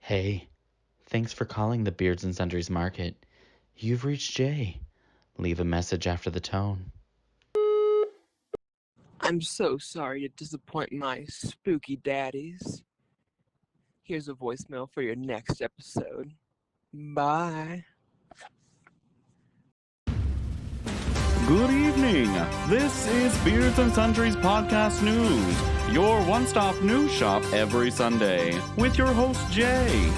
Hey, thanks for calling the Beards and Sundries Market. You've reached Jay. Leave a message after the tone. I'm so sorry to disappoint my spooky daddies. Here's a voicemail for your next episode. Bye. Good evening. This is Beards and Sundries Podcast News, your one-stop news shop every Sunday, with your host, Jay.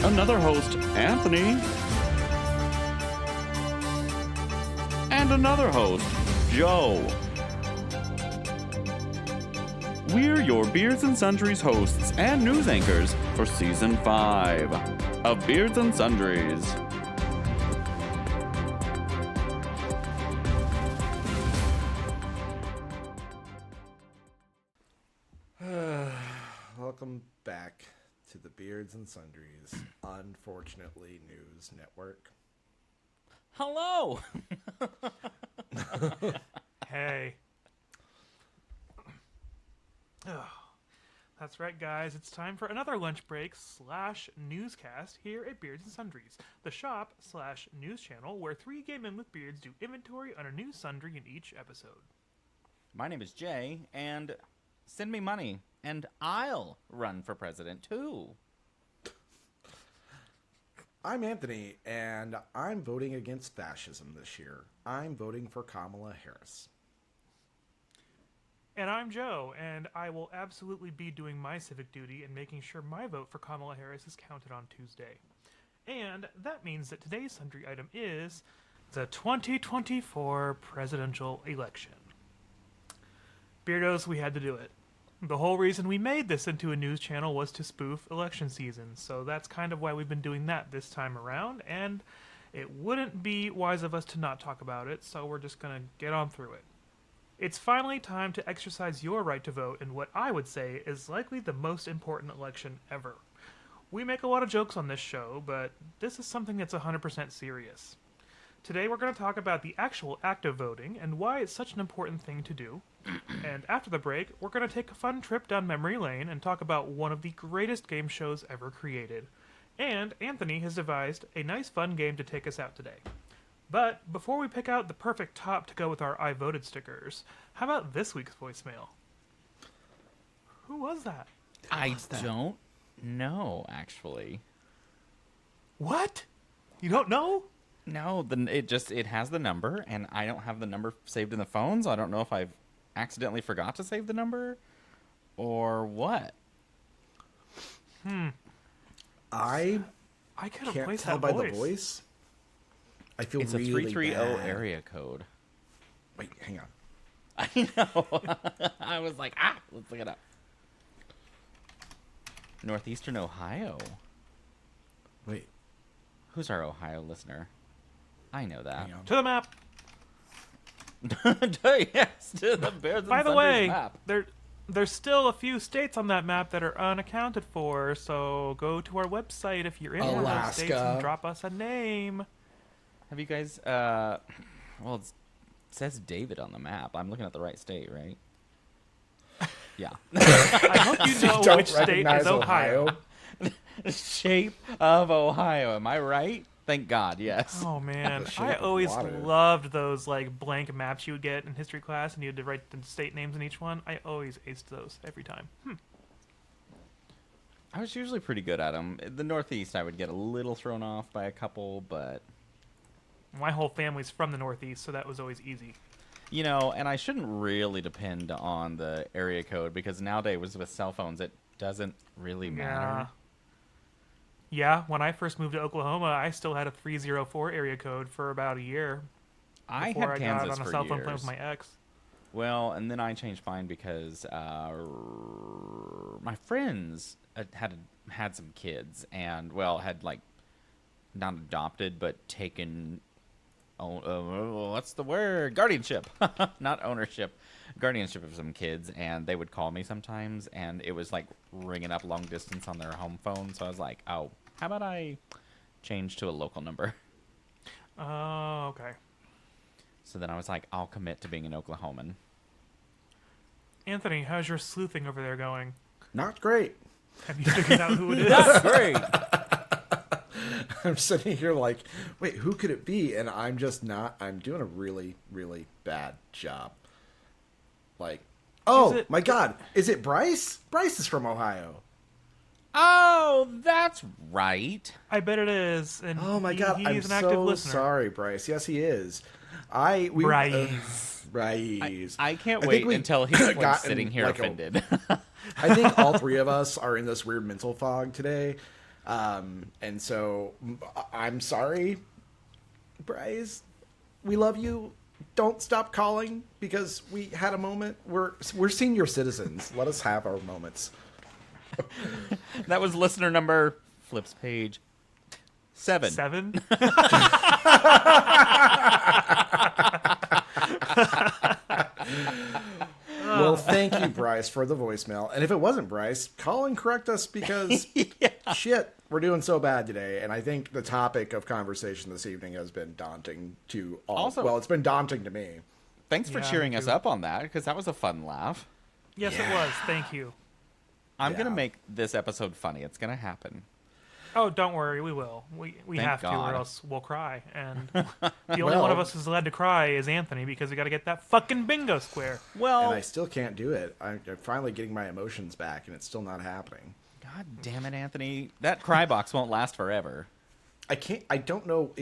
Another host, Anthony. And another host, Joe. We're your Beards and Sundries hosts and news anchors for Season 5 of Beards and Sundries. Welcome back to the Beards and Sundries Unfortunately News Network. Hello! Hey. Oh, that's right, guys. It's time for another lunch break / newscast here at Beards and Sundries, the shop / news channel where three gay men with beards do inventory on a new sundry in each episode. My name is Jay, and send me money, and I'll run for president, too. I'm Anthony, and I'm voting against fascism this year. I'm voting for Kamala Harris. And I'm Joe, and I will absolutely be doing my civic duty and making sure my vote for Kamala Harris is counted on Tuesday. And that means that today's sundry item is the 2024 presidential election. Beardos, we had to do it. The whole reason we made this into a news channel was to spoof election season, so that's kind of why we've been doing that this time around, and it wouldn't be wise of us to not talk about it, so we're just gonna get on through it. It's finally time to exercise your right to vote in what I would say is likely the most important election ever. We make a lot of jokes on this show, but this is something that's 100% serious. Today we're going to talk about the actual act of voting and why it's such an important thing to do. And after the break, we're going to take a fun trip down memory lane and talk about one of the greatest game shows ever created. And Anthony has devised a nice fun game to take us out today. But before we pick out the perfect top to go with our I voted stickers, how about this week's voicemail? Who was that? I don't know, actually. What? You don't know? No, it has the number, and I don't have the number saved in the phone, so I don't know if I've accidentally forgot to save the number or what. I could have can't placed tell that by the voice. I feel It's really a 330 bad. area code. Wait, hang on. I know. I was like, let's look it up. Northeastern Ohio. Wait, Who's our Ohio listener? I know that. hang on. To the map. Yes, to the Bears and By the Sundries way, map. there's still a few states on that map that are unaccounted for, so go to our website if you're in one of those states Alaska. and drop us a name. Have you guys, well, it says David on the map. I'm looking at the right state, right? Yeah. I hope you know Don't which state recognize is Ohio. Shape of Ohio. Am I right? Thank God, yes. Oh man, The shape I of always water. loved those like blank maps you would get in history class, and you had to write the state names in each one. I always aced those every time. I was usually pretty good at them. The Northeast, I would get a little thrown off by a couple, but... My whole family's from the Northeast, so that was always easy. You know, and I shouldn't really depend on the area code, because nowadays with cell phones, it doesn't really matter. Yeah, when I first moved to Oklahoma, I still had a 304 area code for about a year I before had I Kansas got on a for cell phone plan with years. my ex. Well, and then I changed mine because my friends had some kids, and had like not adopted but taken. What's the word? Guardianship, not ownership. Guardianship of some kids, and they would call me sometimes, and it was like ringing up long distance on their home phone. So I was like, "Oh, how about I change to a local number?" Oh, okay. So then I was like, I'll commit to being an Oklahoman. Anthony, how's your sleuthing over there going? Not great. Have you figured out who it is? That's great. I'm sitting here like, wait, who could it be? And I'm just not. I'm doing a really, really bad job. Like, oh my God, is it Bryce? Bryce is from Ohio. Oh, that's right. I bet it is. And Oh my God, I'm he's an active so listener. sorry, Bryce. Yes, he is. Bryce. Bryce. I can't I wait think we until he's like, gotten, sitting here like, offended. I think all three of us are in this weird mental fog today. And so I'm sorry, Bryce. We love you. Don't stop calling because we had a moment. We're senior citizens. Let us have our moments. That was listener number, flips page, 7. 7? Well, thank you, Bryce, for the voicemail. And if it wasn't Bryce, call and correct us because shit, we're doing so bad today. And I think the topic of conversation this evening has been daunting to all. Also- well, it's been daunting to me. Thanks for Yeah, cheering me us too. up on that, because that was a fun laugh. Yes, it was. Thank you. I'm going Yeah. to make this episode funny. It's going to happen. Oh, don't worry, we will. We Thank have to, God. or else we'll cry. And the only one of us who's allowed to cry is Anthony because we got to get that fucking bingo square. Well, And I still can't do it. I'm finally getting my emotions back, and it's still not happening. God damn it, Anthony. That cry box won't last forever. I can't. I don't know.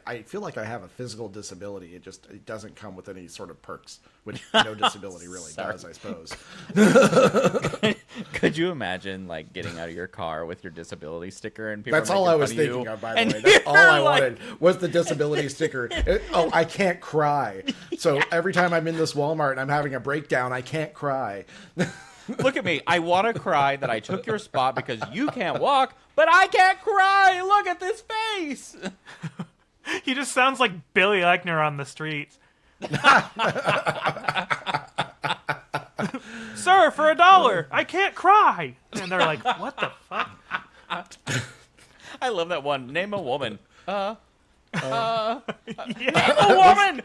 I feel like I have a physical disability. It doesn't come with any sort of perks, which no disability really Sorry. does, I suppose. Could you imagine, like, getting out of your car with your disability sticker and people That's are all making I was fun of thinking you, of, by the and way. That's all I you're like- wanted was the disability sticker. I can't cry. So every time I'm in this Walmart and I'm having a breakdown, I can't cry. Look at me. I want to cry that I took your spot because you can't walk, but I can't cry. Look at this face. He just sounds like Billy Eichner on the streets. Sir, for $1, I can't cry. And they're like, what the fuck? I love that one. Name a woman. Yeah. Name a woman.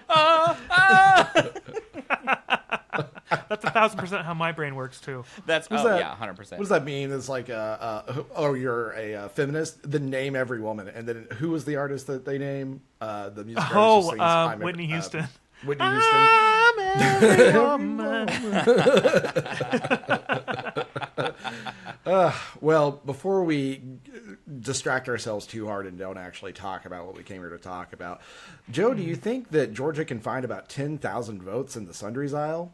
That's 1,000% how my brain works, too. That's, What's oh, that? yeah, 100%. What does that mean? It's like, you're a feminist? Then name every woman. And then who was the artist that they name? The music artist who sings Whitney Houston. Whitney Houston. I'm every woman. Well, before we distract ourselves too hard and don't actually talk about what we came here to talk about, Joe, do you think that Georgia can find about 10,000 votes in the sundries aisle?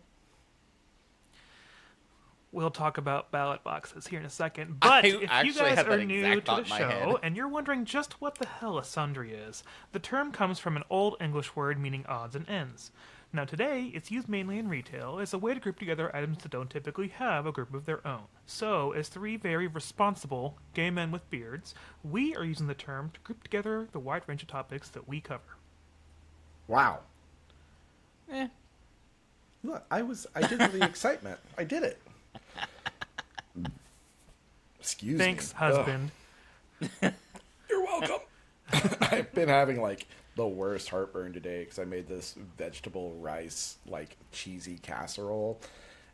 We'll talk about ballot boxes here in a second. But if you actually guys had that are new exact to thought the in my show head. and you're wondering just what the hell a sundry is, the term comes from an Old English word meaning odds and ends. Now today, it's used mainly in retail as a way to group together items that don't typically have a group of their own. So, as three very responsible gay men with beards, we are using the term to group together the wide range of topics that we cover. Wow. Eh. Look, I did the excitement. I did it. Excuse me. Thanks, husband. You're welcome. I've been having like the worst heartburn today because I made this vegetable rice like cheesy casserole,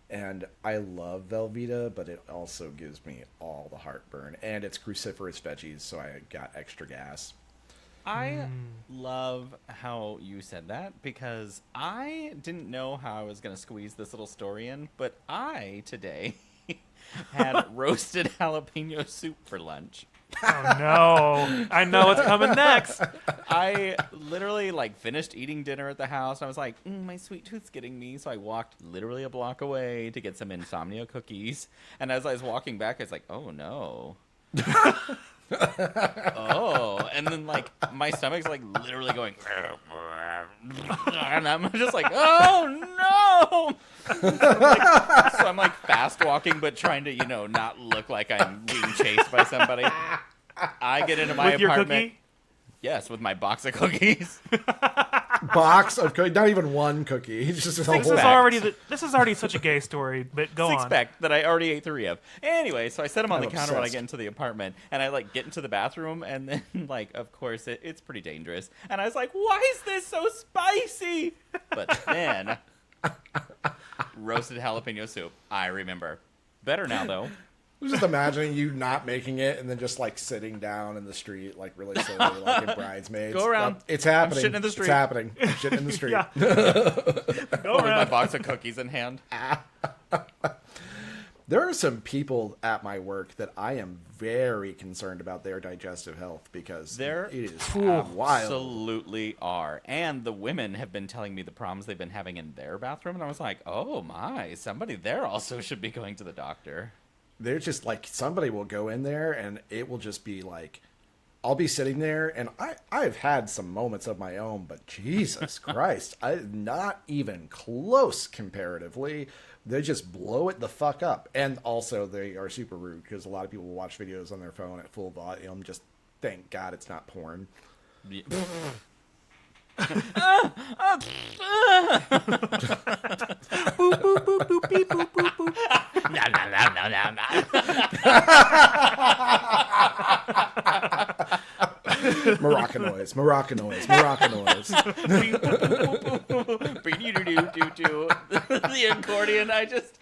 and I love Velveeta, but it also gives me all the heartburn, and it's cruciferous veggies, so I got extra gas. I love how you said that because I didn't know how I was going to squeeze this little story in, but I today had roasted jalapeno soup for lunch. Oh no. I know what's coming next. I literally like finished eating dinner at the house and I was like, my sweet tooth's getting me. So I walked literally a block away to get some insomnia cookies. And as I was walking back, I was like, oh no. Oh, and then like my stomach's like literally going, and I'm just like, oh no. So I'm like fast walking, but trying to, not look like I'm being chased by somebody. I get into my With your apartment. cookie? Yes, with my box of cookies. Box of cookies, not even one cookie. It's just a whole This is box. already such a gay story, but go on. Six-pack that I already ate 3 of. Anyway, so I set them on I'm the counter when I obsessed. get into the apartment, and I like get into the bathroom, and then like, of course, it's pretty dangerous. And I was like, why is this so spicy? But then, roasted jalapeno soup. I remember. Better now though. I'm just imagining you not making it and then just like sitting down in the street, like really slowly, like in Bridesmaids. Go around. It's happening. I'm shitting in the street. It's happening. I'm shitting in the street. Go With my around. box of cookies in hand. There are some people at my work that I am very concerned about their digestive health because There it is wild. absolutely are. And the women have been telling me the problems they've been having in their bathroom. And I was like, oh my, somebody there also should be going to the doctor. They're just like, somebody will go in there and it will just be like, I'll be sitting there and I've had some moments of my own, but Jesus Christ, not even close comparatively. They just blow it the fuck up. And also they are super rude because a lot of people will watch videos on their phone at full volume. Just thank God it's not porn. Yeah. Boop, boop, boop, boop, beep, boop, boop, boop. Moroccan noise, Moroccan noise, Moroccan noise. The accordion, this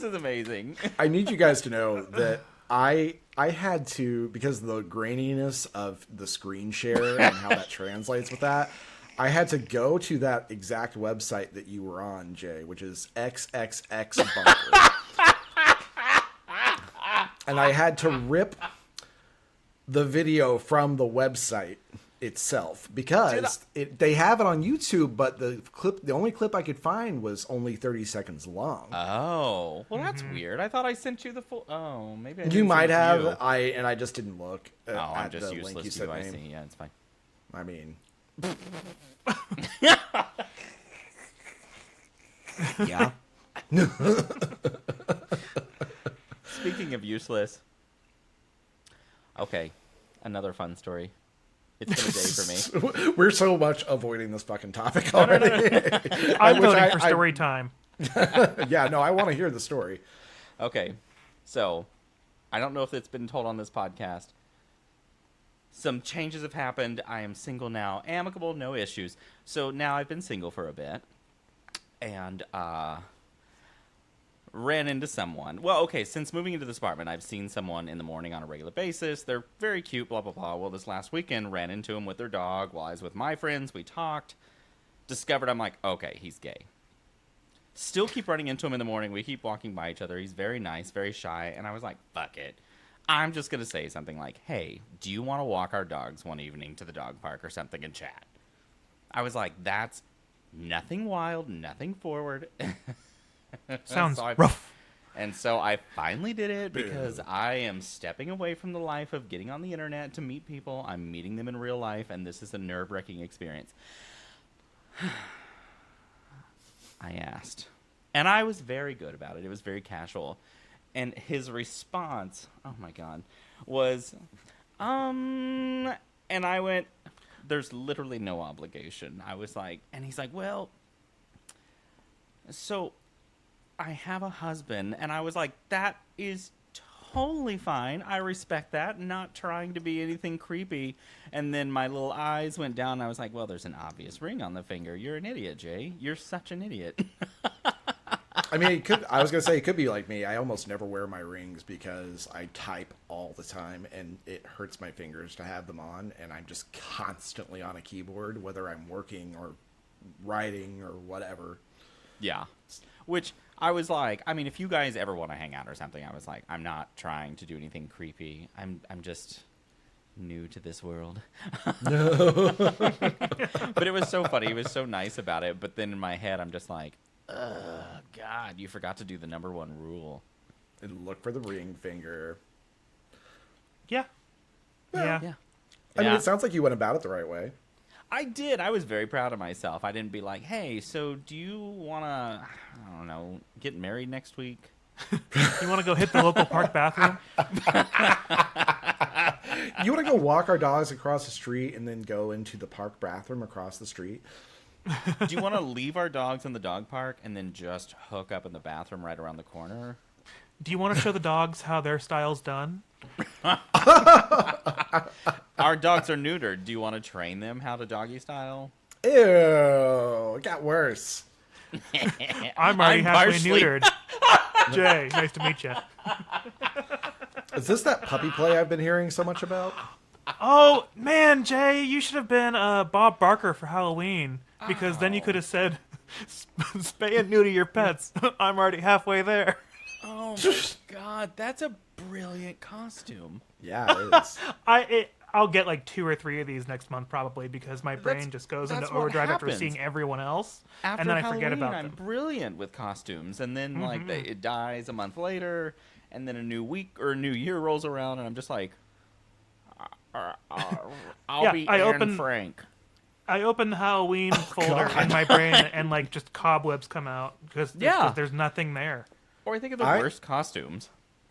is amazing. I need you guys to know that I had to, because of the graininess of the screen share and how that translates with that, I had to go to that exact website that you were on, Jay, which is XXX Bunker. And I had to rip the video from the website itself because they have it on YouTube, but the only clip I could find was only 30 seconds long. Oh, well, that's weird. I thought I sent you the full. Oh, maybe I You didn't might send have. you. I just didn't look Oh, I'm at just the link you useless to sent you. I me. see. Yeah, it's fine. I mean, yeah. Speaking of useless. Okay, another fun story. It's been a day for me. We're so much avoiding this fucking topic already. I'm voting for story time. Yeah, no, I want to hear the story. Okay, so I don't know if it's been told on this podcast. Some changes have happened. I am single now. Amicable, no issues. So now I've been single for a bit. And ran into someone. Well, okay, since moving into this apartment, I've seen someone in the morning on a regular basis. They're very cute, blah, blah, blah. Well, this last weekend, ran into him with their dog while I was with my friends. We talked. Discovered, I'm like, okay, he's gay. Still keep running into him in the morning. We keep walking by each other. He's very nice, very shy. And I was like, fuck it. I'm just going to say something like, hey, do you want to walk our dogs one evening to the dog park or something and chat? I was like, that's nothing wild, nothing forward. Sounds So rough. And so I finally did it because I am stepping away from the life of getting on the internet to meet people. I'm meeting them in real life, and this is a nerve-wracking experience. I asked. And I was very good about it. It was very casual. And his response, oh my God, was, and I went, there's literally no obligation. I was like, and he's like, well, so I have a husband. And I was like, that is totally fine. I respect that. Not trying to be anything creepy. And then my little eyes went down. And I was like, well, there's an obvious ring on the finger. You're an idiot, Jay. You're such an idiot. I mean, I was going to say, it could be like me. I almost never wear my rings because I type all the time, and it hurts my fingers to have them on, and I'm just constantly on a keyboard, whether I'm working or writing or whatever. Yeah. Which I was like, I mean, if you guys ever want to hang out or something, I was like, I'm not trying to do anything creepy. I'm just new to this world. But it was so funny. He was so nice about it. But then in my head, I'm just like, God, you forgot to do the number one rule. And look for the ring finger. Yeah. Yeah. Yeah. I mean, Yeah. it sounds like you went about it the right way. I did. I was very proud of myself. I didn't be like, hey, so do you want to, I don't know, get married next week? You want to go hit the local park bathroom? You want to go walk our dogs across the street and then go into the park bathroom across the street? Do you want to leave our dogs in the dog park and then just hook up in the bathroom right around the corner? Do you want to show the dogs how their style's done? Our dogs are neutered. Do you want to train them how to doggy style? Ew, it got worse. I'm already halfway partially- neutered. Jay, nice to meet you. Is this that puppy play I've been hearing so much about? Oh, man, Jay, you should have been Bob Barker for Halloween. Because then you could have said, spay and neuter your pets. I'm already halfway there. Oh my god, that's a brilliant costume. Yeah, it is. I'll get like 2 or 3 of these next month probably because my brain That's- just goes that's into what overdrive after happens. seeing everyone else. After and then Halloween, I forget about I'm them. brilliant with costumes, and then like it dies a month later, and then a new week or a new year rolls around, and I'm just like, I'll Yeah, be I Aaron open- Frank. I open the Halloween folder in my brain and like just cobwebs come out because there's nothing there. Or I think of the I- worst costumes.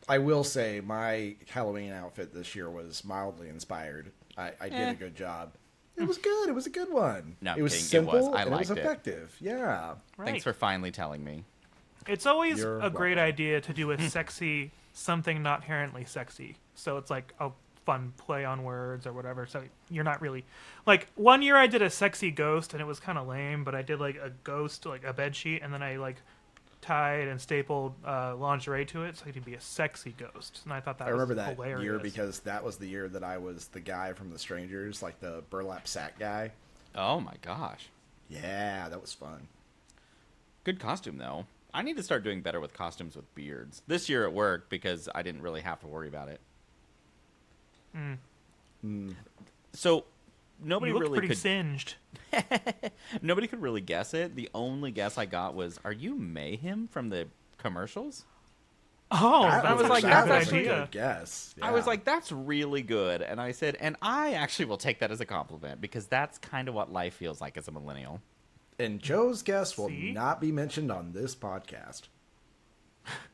I will say my Halloween outfit this year was mildly inspired. I did a good job. It was good. It was a good one. No, it was kidding, it simple was. I and it was liked it. effective. Yeah. Right. Thanks for finally telling me. It's always You're a great welcome. idea to do a sexy something not inherently sexy. So it's like a fun play on words or whatever. So you're not really like one year I did a sexy ghost and it was kind of lame, but I did like a ghost like a bed sheet and then I like tied and stapled lingerie to it so it could be a sexy ghost. And I thought that I remember was that hilarious. year because that was the year that I was the guy from The Strangers, like the burlap sack guy. Oh my gosh. Yeah, that was fun. Good costume, though. I need to start doing better with costumes with beards. This year it worked because I didn't really have to worry about it. So, nobody you look really pretty could... singed. Nobody could really guess it. The only guess I got was, are you Mayhem from the commercials? Oh, that was like that's a good actually idea. a good guess. I was Yeah. like, that's really good. And I said, and I actually will take that as a compliment because that's kind of what life feels like as a millennial. And Joe's guess will See? not be mentioned on this podcast.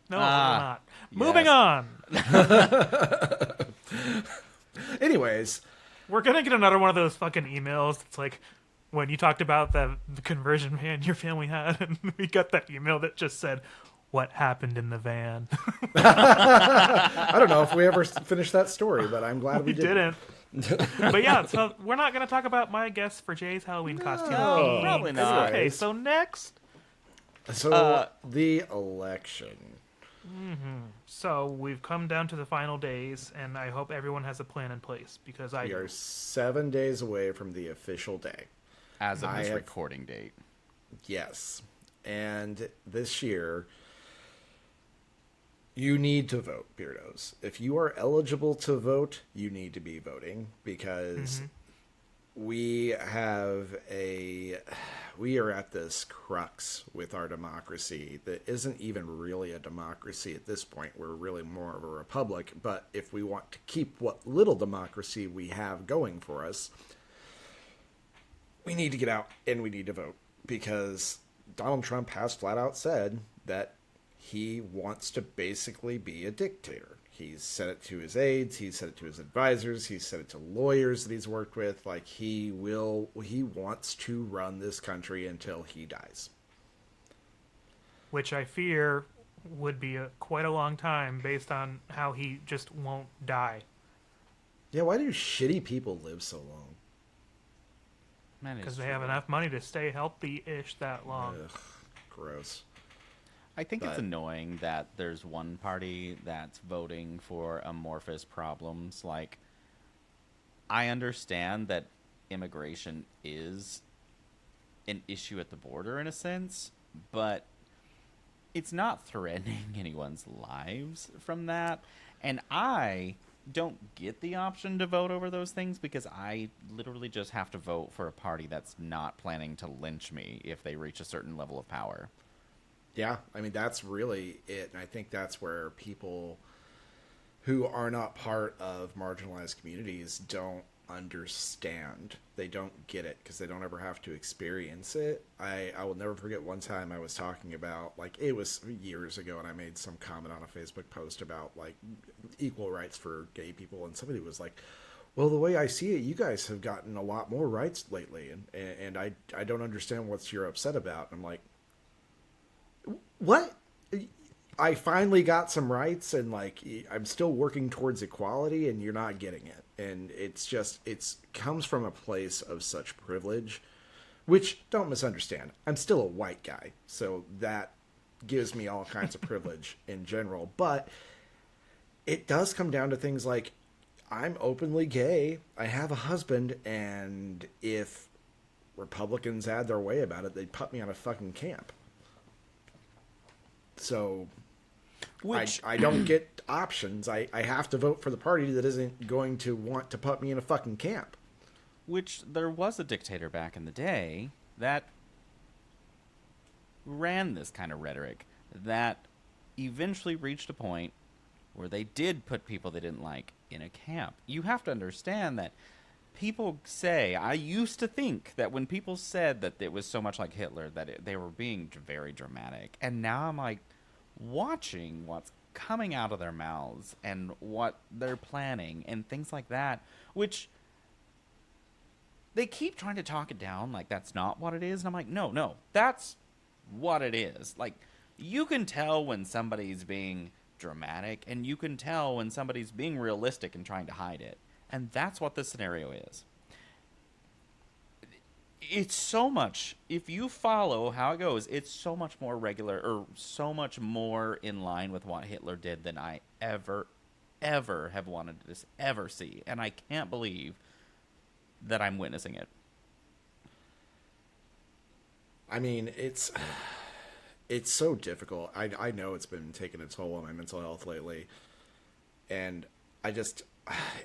No, we're not. yes. Moving on. Anyways, We're gonna get another one of those fucking emails. It's like when you talked about the conversion van your family had, and we got that email that just said, "What happened in the van?" I don't know if we ever finished that story, but I'm glad we We didn't. But yeah, so we're not gonna talk about my guess for Jay's Halloween costume. No, probably not. Okay, so next, So the election. so we've come down to the final days, and I hope everyone has a plan in place because I We are 7 days away from the official day. As of I this have- recording date. Yes. And this year, you need to vote, Beardos. If you are eligible to vote, you need to be voting because we are at this crux with our democracy that isn't even really a democracy at this point. We're really more of a republic. But if we want to keep what little democracy we have going for us, we need to get out and we need to vote because Donald Trump has flat out said that he wants to basically be a dictator. He's said it to his aides, he's said it to his advisors, he's said it to lawyers that he's worked with. Like he wants to run this country until he dies. which I fear would be quite a long time based on how he just won't die. Yeah, why do shitty people live so long? That is Because they true. have enough money to stay healthy-ish that long. Ugh, gross. I think it's But- annoying that there's one party that's voting for amorphous problems. Like, I understand that immigration is an issue at the border in a sense, but it's not threatening anyone's lives from that. And I don't get the option to vote over those things because I literally just have to vote for a party that's not planning to lynch me if they reach a certain level of power. Yeah, I mean, that's really it. And I think that's where people who are not part of marginalized communities don't understand. They don't get it because they don't ever have to experience it. I will never forget one time I was talking about, like, it was years ago, and I made some comment on a Facebook post about, like, equal rights for gay people. And somebody was like, well, the way I see it, you guys have gotten a lot more rights lately. And I don't understand what you're upset about. And I'm like, what? I finally got some rights and like I'm still working towards equality and you're not getting it. And it's comes from a place of such privilege, which don't misunderstand. I'm still a white guy, so that gives me all kinds of privilege in general. But it does come down to things like, I'm openly gay, I have a husband, and if Republicans had their way about it, they'd put me on a fucking camp. So I don't get options. I have to vote for the party that isn't going to want to put me in a fucking camp. Which there was a dictator back in the day that ran this kind of rhetoric that eventually reached a point where they did put people they didn't like in a camp. You have to understand that people say, I used to think that when people said that it was so much like Hitler, that they were being very dramatic. And now I'm like watching what's coming out of their mouths and what they're planning and things like that, which they keep trying to talk it down like that's not what it is. And I'm like, no, that's what it is. Like, you can tell when somebody's being dramatic, and you can tell when somebody's being realistic and trying to hide it. And that's what this scenario is. It's so much, if you follow how it goes, it's so much more regular, or so much more in line with what Hitler did than I ever have wanted to ever see. And I can't believe that I'm witnessing it. I mean, it's so difficult. I know it's been taking a toll on my mental health lately. And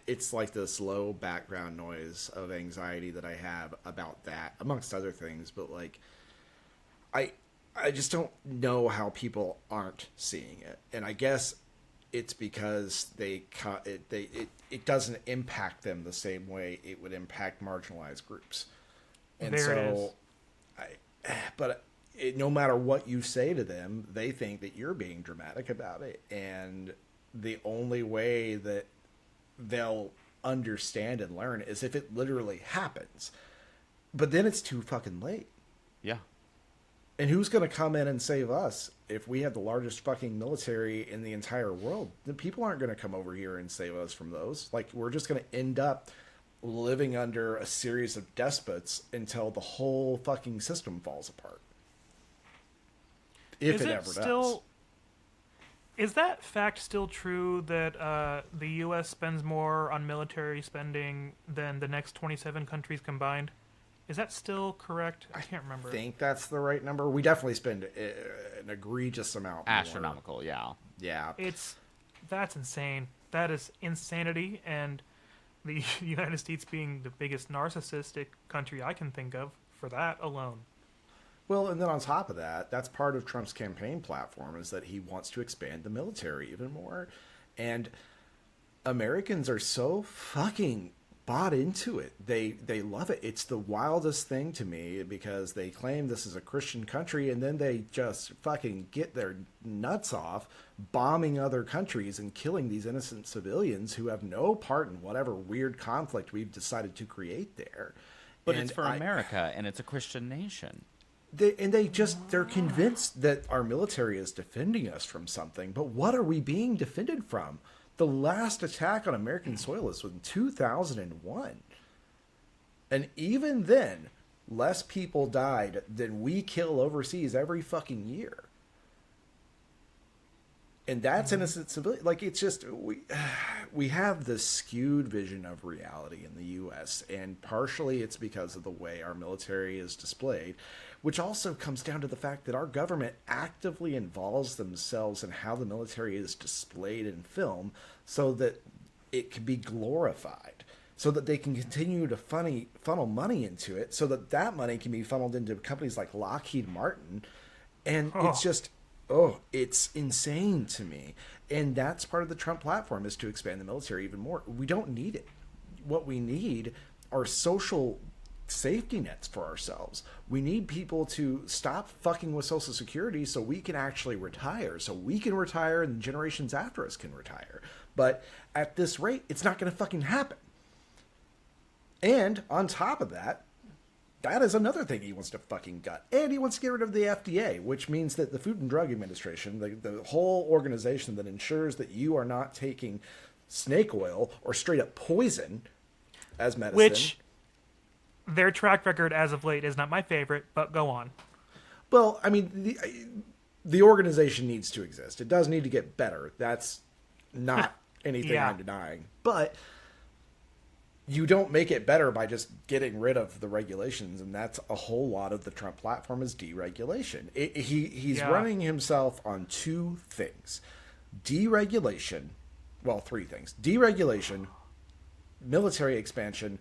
it's like this low background noise of anxiety that I have about that, amongst other things. But like, I just don't know how people aren't seeing it. And I guess it's because it doesn't impact them the same way it would impact marginalized groups. And there so, it is. No matter what you say to them, they think that you're being dramatic about it. And the only way that they'll understand and learn is if it literally happens. But then it's too fucking late. Yeah. And who's going to come in and save us if we have the largest fucking military in the entire world? The people aren't going to come over here and save us from those. Like, we're just going to end up living under a series of despots until the whole fucking system falls apart. If it ever does. Is that fact still true that the U.S. spends more on military spending than the next 27 countries combined? Is that still correct? I can't remember. I think that's the right number. We definitely spend an egregious amount more. Astronomical, yeah. Yeah. That's insane. That is insanity, and the United States being the biggest narcissistic country I can think of for that alone. Well, and then on top of that, that's part of Trump's campaign platform, is that he wants to expand the military even more. And Americans are so fucking bought into it. They love it. It's the wildest thing to me, because they claim this is a Christian country, and then they just fucking get their nuts off bombing other countries and killing these innocent civilians who have no part in whatever weird conflict we've decided to create there. But it's for America, and it's a Christian nation. They're convinced that our military is defending us from something. But what are we being defended from? The last attack on American soil was in 2001. And even then, less people died than we kill overseas every fucking year. And that's innocent civilian. Like, it's just, we have this skewed vision of reality in the U.S. And partially it's because of the way our military is displayed, which also comes down to the fact that our government actively involves themselves in how the military is displayed in film so that it can be glorified, so that they can continue to funnel money into it, so that that money can be funneled into companies like Lockheed Martin. And it's just... it's insane to me. And that's part of the Trump platform, is to expand the military even more. We don't need it. What we need are social safety nets for ourselves. We need people to stop fucking with Social Security so we can actually retire. So we can retire and the generations after us can retire. But at this rate, it's not going to fucking happen. And on top of that, that is another thing he wants to fucking gut. And he wants to get rid of the FDA, which means that the Food and Drug Administration, the whole organization that ensures that you are not taking snake oil or straight up poison as medicine. Which their track record as of late is not my favorite, but go on. Well, I mean, the organization needs to exist. It does need to get better. That's not anything Yeah. I'm denying. But you don't make it better by just getting rid of the regulations, and that's a whole lot of the Trump platform is deregulation. He's Yeah. running himself on two things. Deregulation, well, three things. Deregulation, military expansion,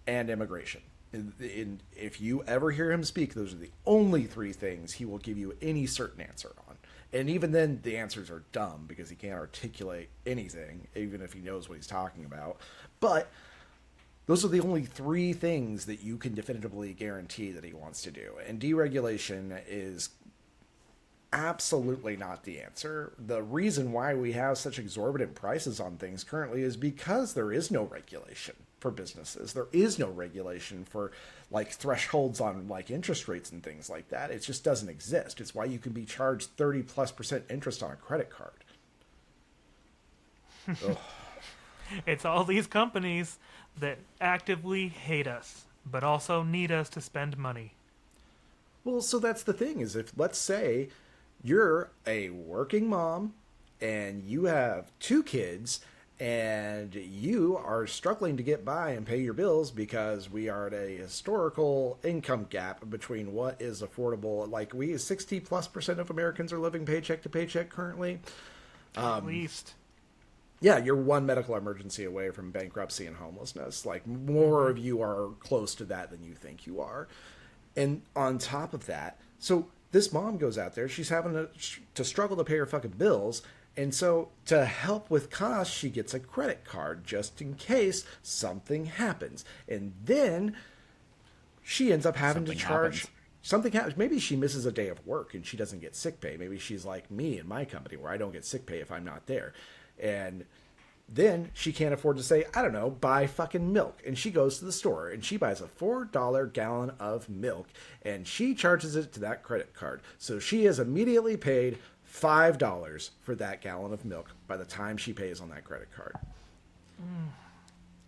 and immigration. If you ever hear him speak, those are the only three things he will give you any certain answer on. And even then, the answers are dumb because he can't articulate anything, even if he knows what he's talking about. But those are the only three things that you can definitively guarantee that he wants to do. And deregulation is absolutely not the answer. The reason why we have such exorbitant prices on things currently is because there is no regulation for businesses. There is no regulation for like thresholds on like interest rates and things like that. It just doesn't exist. It's why you can be charged 30+% interest on a credit card. Ugh. It's all these companies that actively hate us, but also need us to spend money. Well, so that's the thing is if, let's say, you're a working mom and you have 2 kids and you are struggling to get by and pay your bills because we are at a historical income gap between what is affordable. Like 60+% of Americans are living paycheck to paycheck currently. At least. Yeah, you're one medical emergency away from bankruptcy and homelessness. Like, more of you are close to that than you think you are. And on top of that, so this mom goes out there, she's having to struggle to pay her fucking bills. And so to help with costs, she gets a credit card just in case something happens. And then she ends up having to charge... Something happens. Maybe she misses a day of work and she doesn't get sick pay. Maybe she's like me in my company where I don't get sick pay if I'm not there. And then she can't afford to say, I don't know, buy fucking milk. And she goes to the store and she buys a $4 gallon of milk and she charges it to that credit card. So she has immediately paid $5 for that gallon of milk by the time she pays on that credit card.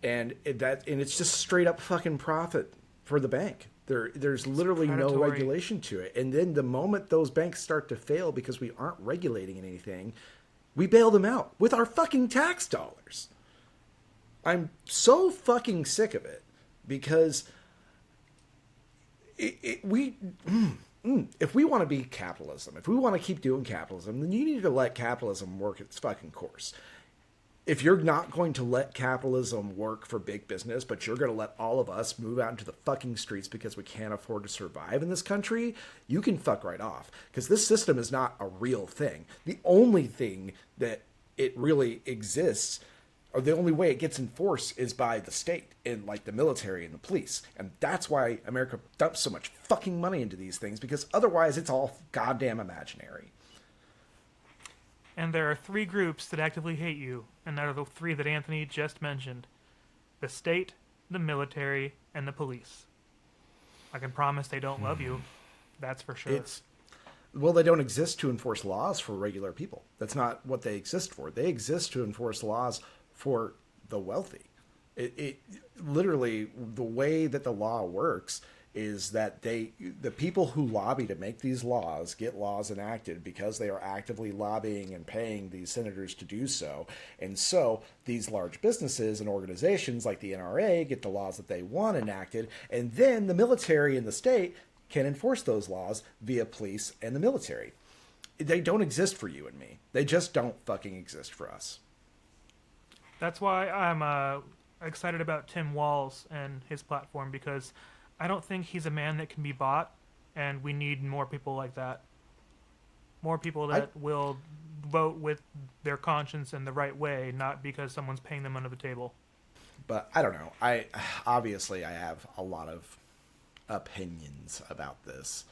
And it's just straight up fucking profit for the bank. There's literally no regulation to it. And then the moment those banks start to fail because we aren't regulating anything, we bail them out with our fucking tax dollars. I'm so fucking sick of it because if we want to be capitalism, if we want to keep doing capitalism, then you need to let capitalism work its fucking course. If you're not going to let capitalism work for big business, but you're going to let all of us move out into the fucking streets because we can't afford to survive in this country, you can fuck right off. Because this system is not a real thing. The only thing that it really exists, or the only way it gets enforced, is by the state and like the military and the police. And that's why America dumps so much fucking money into these things, because otherwise it's all goddamn imaginary. And there are 3 groups that actively hate you, and that are the 3 that Anthony just mentioned. The state, the military, and the police. I can promise they don't love you. That's for sure. Well, they don't exist to enforce laws for regular people. That's not what they exist for. They exist to enforce laws for the wealthy. It literally, the way that the law works is that the people who lobby to make these laws get laws enacted because they are actively lobbying and paying these senators to do so. And so these large businesses and organizations like the NRA get the laws that they want enacted, and then the military and the state can enforce those laws via police and the military. They don't exist for you and me. They just don't fucking exist for us. That's why I'm excited about Tim Walz and his platform, because I don't think he's a man that can be bought, and we need more people like that. More people that will vote with their conscience in the right way, not because someone's paying them under the table. But I don't know. I have a lot of opinions about this.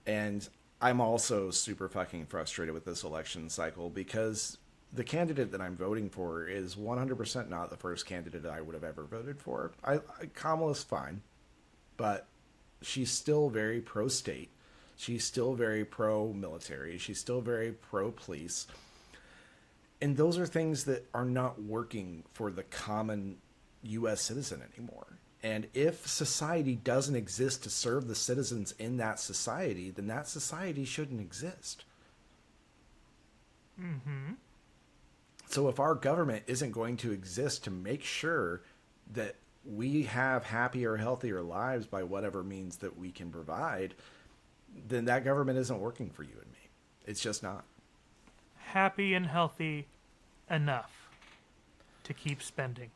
And I'm also super fucking frustrated with this election cycle because the candidate that I'm voting for is 100% not the first candidate I would have ever voted for. Kamala's fine. But she's still very pro-state. She's still very pro-military. She's still very pro-police. And those are things that are not working for the common U.S. citizen anymore. And if society doesn't exist to serve the citizens in that society, then that society shouldn't exist. Mm-hmm. So if our government isn't going to exist to make sure that we have happier, healthier lives by whatever means that we can provide, then that government isn't working for you and me. It's just not. Happy and healthy enough to keep spending.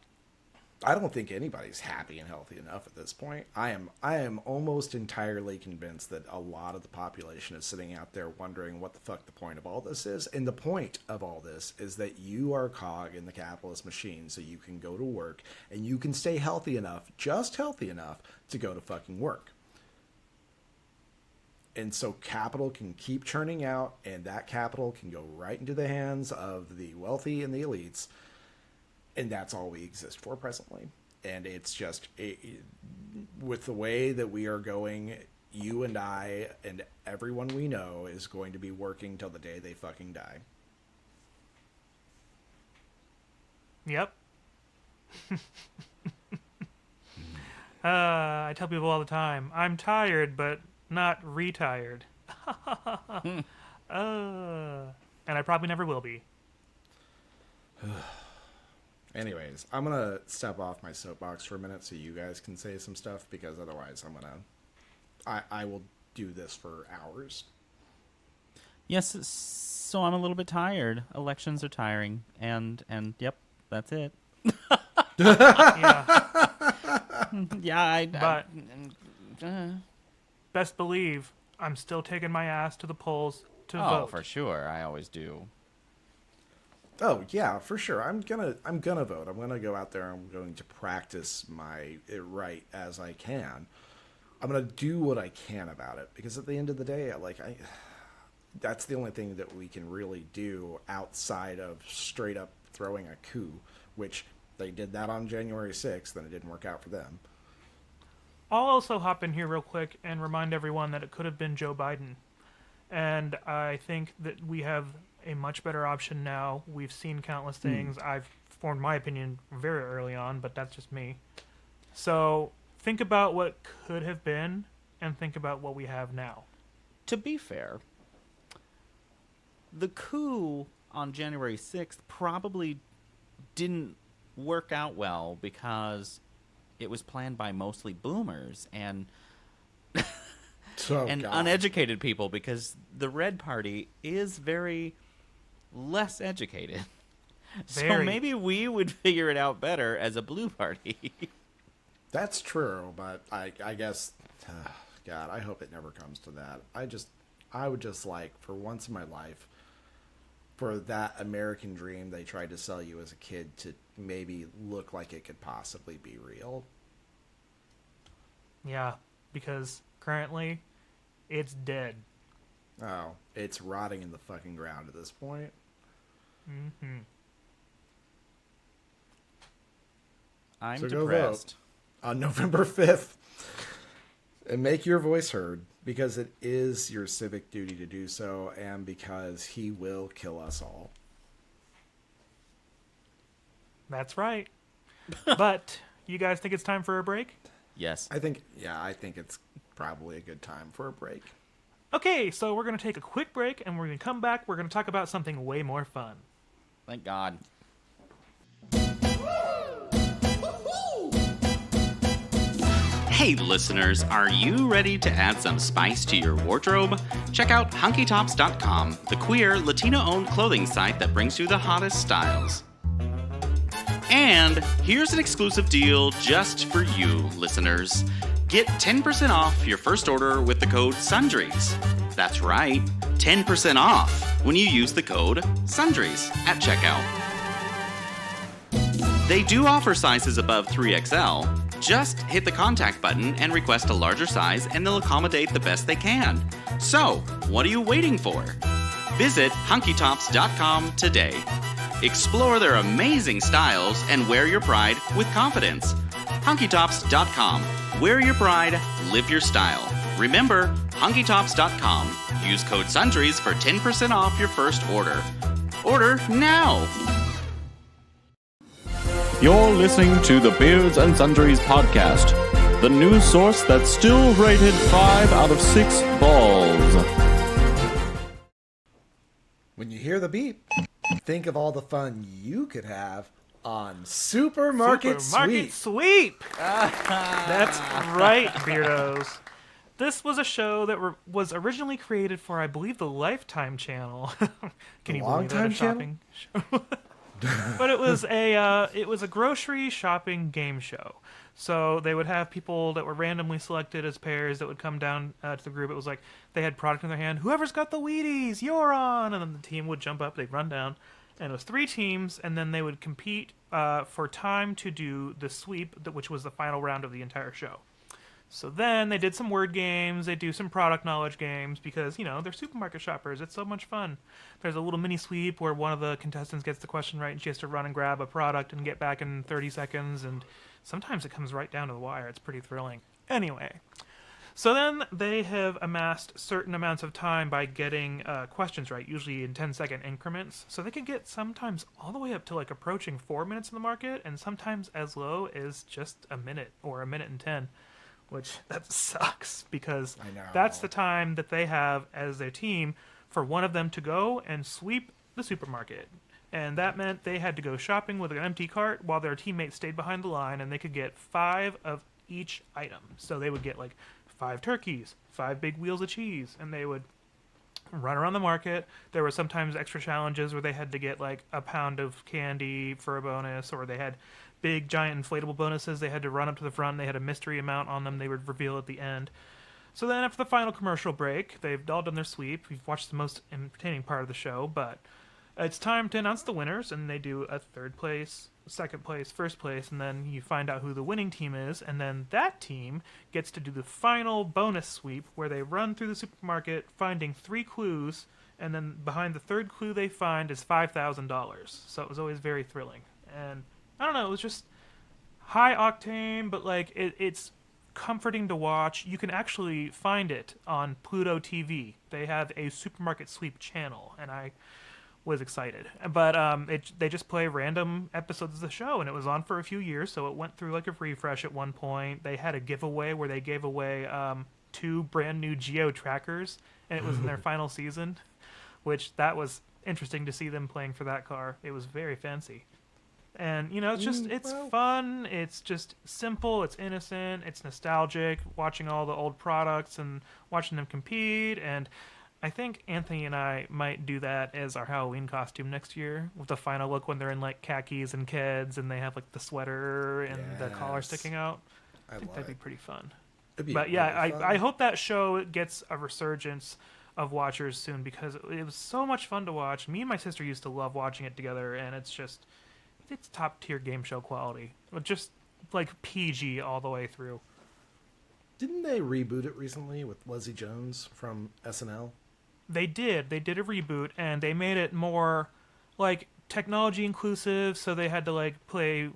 I don't think anybody's happy and healthy enough at this point. I am almost entirely convinced that a lot of the population is sitting out there wondering what the fuck the point of all this is. And the point of all this is that you are a cog in the capitalist machine, so you can go to work and you can stay healthy enough, just healthy enough, to go to fucking work. And so capital can keep churning out, and that capital can go right into the hands of the wealthy and the elites. And that's all we exist for presently. And it's just, with the way that we are going, you and I and everyone we know is going to be working till the day they fucking die. Yep. I tell people all the time, I'm tired, but not retired. And I probably never will be. Anyways, I'm going to step off my soapbox for a minute so you guys can say some stuff, because otherwise I will do this for hours. Yes, so I'm a little bit tired. Elections are tiring, and yep, that's it. Yeah. But best believe I'm still taking my ass to the polls to oh, vote. for sure, I always do. Oh yeah, for sure. I'm gonna vote. I'm gonna go out there. I'm going to practice it right as I can. I'm gonna do what I can about it, because at the end of the day, that's the only thing that we can really do outside of straight up throwing a coup, which they did that on January 6th, and it didn't work out for them. I'll also hop in here real quick and remind everyone that it could have been Joe Biden. And I think that we have a much better option now. We've seen countless things. I've formed my opinion very early on, but that's just me. So think about what could have been and think about what we have now. To be fair, the coup on January 6th probably didn't work out well because it was planned by mostly boomers and uneducated people, because the Red Party is very less educated. So maybe we would figure it out better as a blue party. That's true, but I guess, God, I hope it never comes to that. I would just like, for once in my life, for that American dream they tried to sell you as a kid to maybe look like it could possibly be real. Yeah, because currently it's dead. Oh, it's rotting in the fucking ground at this point. Mm-hmm. I'm so depressed. Go vote on November 5th and make your voice heard, because it is your civic duty to do so, and because he will kill us all. That's right. But you guys think it's time for a break? Yes. I think it's probably a good time for a break. Okay, so we're going to take a quick break, and we're going to come back. We're going to talk about something way more fun. Thank God. Hey listeners, are you ready to add some spice to your wardrobe? Check out hunkytops.com, the queer, Latino-owned clothing site that brings you the hottest styles. And here's an exclusive deal just for you, listeners. Get 10% off your first order with the code SUNDRIES. That's right, 10% off when you use the code SUNDRIES at checkout. They do offer sizes above 3XL. Just hit the contact button and request a larger size, and they'll accommodate the best they can. So, what are you waiting for? Visit hunkytops.com today. Explore their amazing styles and wear your pride with confidence. hunkytops.com. Wear your pride, live your style. Remember, hunkytops.com. Use code SUNDRIES for 10% off your first order. Order now! You're listening to the Beards and Sundries podcast, the news source that's still rated 5 out of 6 balls. When you hear the beep, Think of all the fun you could have on Supermarket Supermarket Sweep. Sweep. That's right, Beardos. This was a show that was originally created for, I believe, the Lifetime channel. Can you believe that? A shopping show? But it was a grocery shopping game show. So they would have people that were randomly selected as pairs that would come down to the group. It was like they had product in their hand. Whoever's got the Wheaties, you're on. And then the team would jump up. They'd run down. And it was 3 teams. And then they would compete for time to do the sweep, which was the final round of the entire show. So then they did some word games. They do some product knowledge games because, they're supermarket shoppers. It's so much fun. There's a little mini sweep where one of the contestants gets the question right and she has to run and grab a product and get back in 30 seconds. And sometimes it comes right down to the wire. It's pretty thrilling. Anyway, so then they have amassed certain amounts of time by getting questions right, usually in 10-second increments. So they can get sometimes all the way up to like approaching 4 minutes in the market and sometimes as low as just a minute or a minute and 10. Which, that sucks, because that's the time that they have as their team for one of them to go and sweep the supermarket. And that meant they had to go shopping with an empty cart while their teammates stayed behind the line, and they could get 5 of each item. So they would get, 5 turkeys, 5 big wheels of cheese, and they would run around the market. There were sometimes extra challenges where they had to get, a pound of candy for a bonus, or they had big giant inflatable bonuses. They had to run up to the front. They had a mystery amount on them they would reveal at the end. So then after the final commercial break, they've all done their sweep. We've watched the most entertaining part of the show, but it's time to announce the winners, and they do a 3rd place, 2nd place, 1st place, and then you find out who the winning team is, and then that team gets to do the final bonus sweep where they run through the supermarket finding 3 clues, and then behind the 3rd clue they find is $5,000. So it was always very thrilling. And I don't know, it was just high octane, but it's comforting to watch. You can actually find it on Pluto TV. They have a supermarket sweep channel, and I was excited. But they just play random episodes of the show, and it was on for a few years, so it went through a refresh at one point. They had a giveaway where they gave away 2 brand new Geo trackers, and it was in their final season, which that was interesting to see them playing for that car. It was very fancy. And, it's fun, it's just simple, it's innocent, it's nostalgic, watching all the old products and watching them compete. And I think Anthony and I might do that as our Halloween costume next year, with the final look when they're in, khakis and Keds, and they have, the sweater and the collar sticking out. I think that'd be pretty fun. But, yeah, I hope that show gets a resurgence of watchers soon, because it was so much fun to watch. Me and my sister used to love watching it together, and it's top tier game show quality. Just PG all the way through. Didn't they reboot it recently with Leslie Jones from SNL? They did. They did a reboot, and they made it more technology inclusive. So they had to play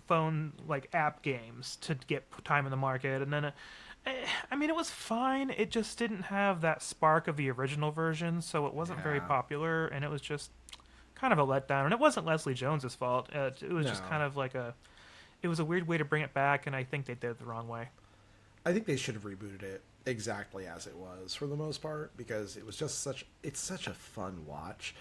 phone app games to get time in the market. And then, it was fine. It just didn't have that spark of the original version, so it wasn't very popular, and it was just kind of a letdown. And it wasn't Leslie Jones's fault. It was just kind of it was a weird way to bring it back, and I think they did it the wrong way. I think they should have rebooted it exactly as it was for the most part, because it was just such a fun watch.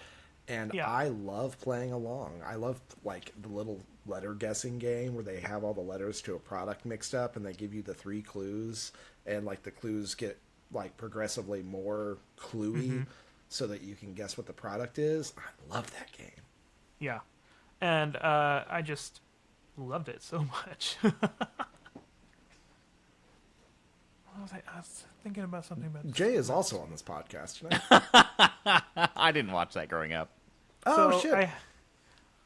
And I love playing along. I love the little letter guessing game where they have all the letters to a product mixed up, and they give you the 3 clues, and the clues get progressively more cluey, so that you can guess what the product is. I love that game. Yeah. And I just loved it so much. I was thinking about something about this. Jay is also on this podcast tonight. I didn't watch that growing up. Oh, so shit.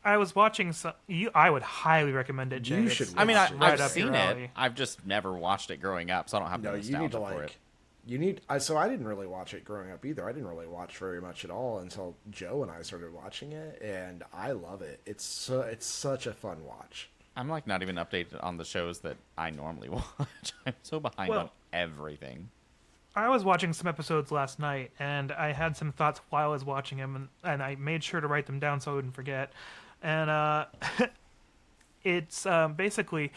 I was watching some... I would highly recommend it, Jay. You should watch it. I've seen it. I've just never watched it growing up, so I don't have the nostalgia for it. So I didn't really watch it growing up either. I didn't really watch very much at all until Joe and I started watching it, and I love it. It's such a fun watch. I'm not even updated on the shows that I normally watch. I'm so behind on everything. I was watching some episodes last night, and I had some thoughts while I was watching them, and I made sure to write them down so I wouldn't forget. And it's basically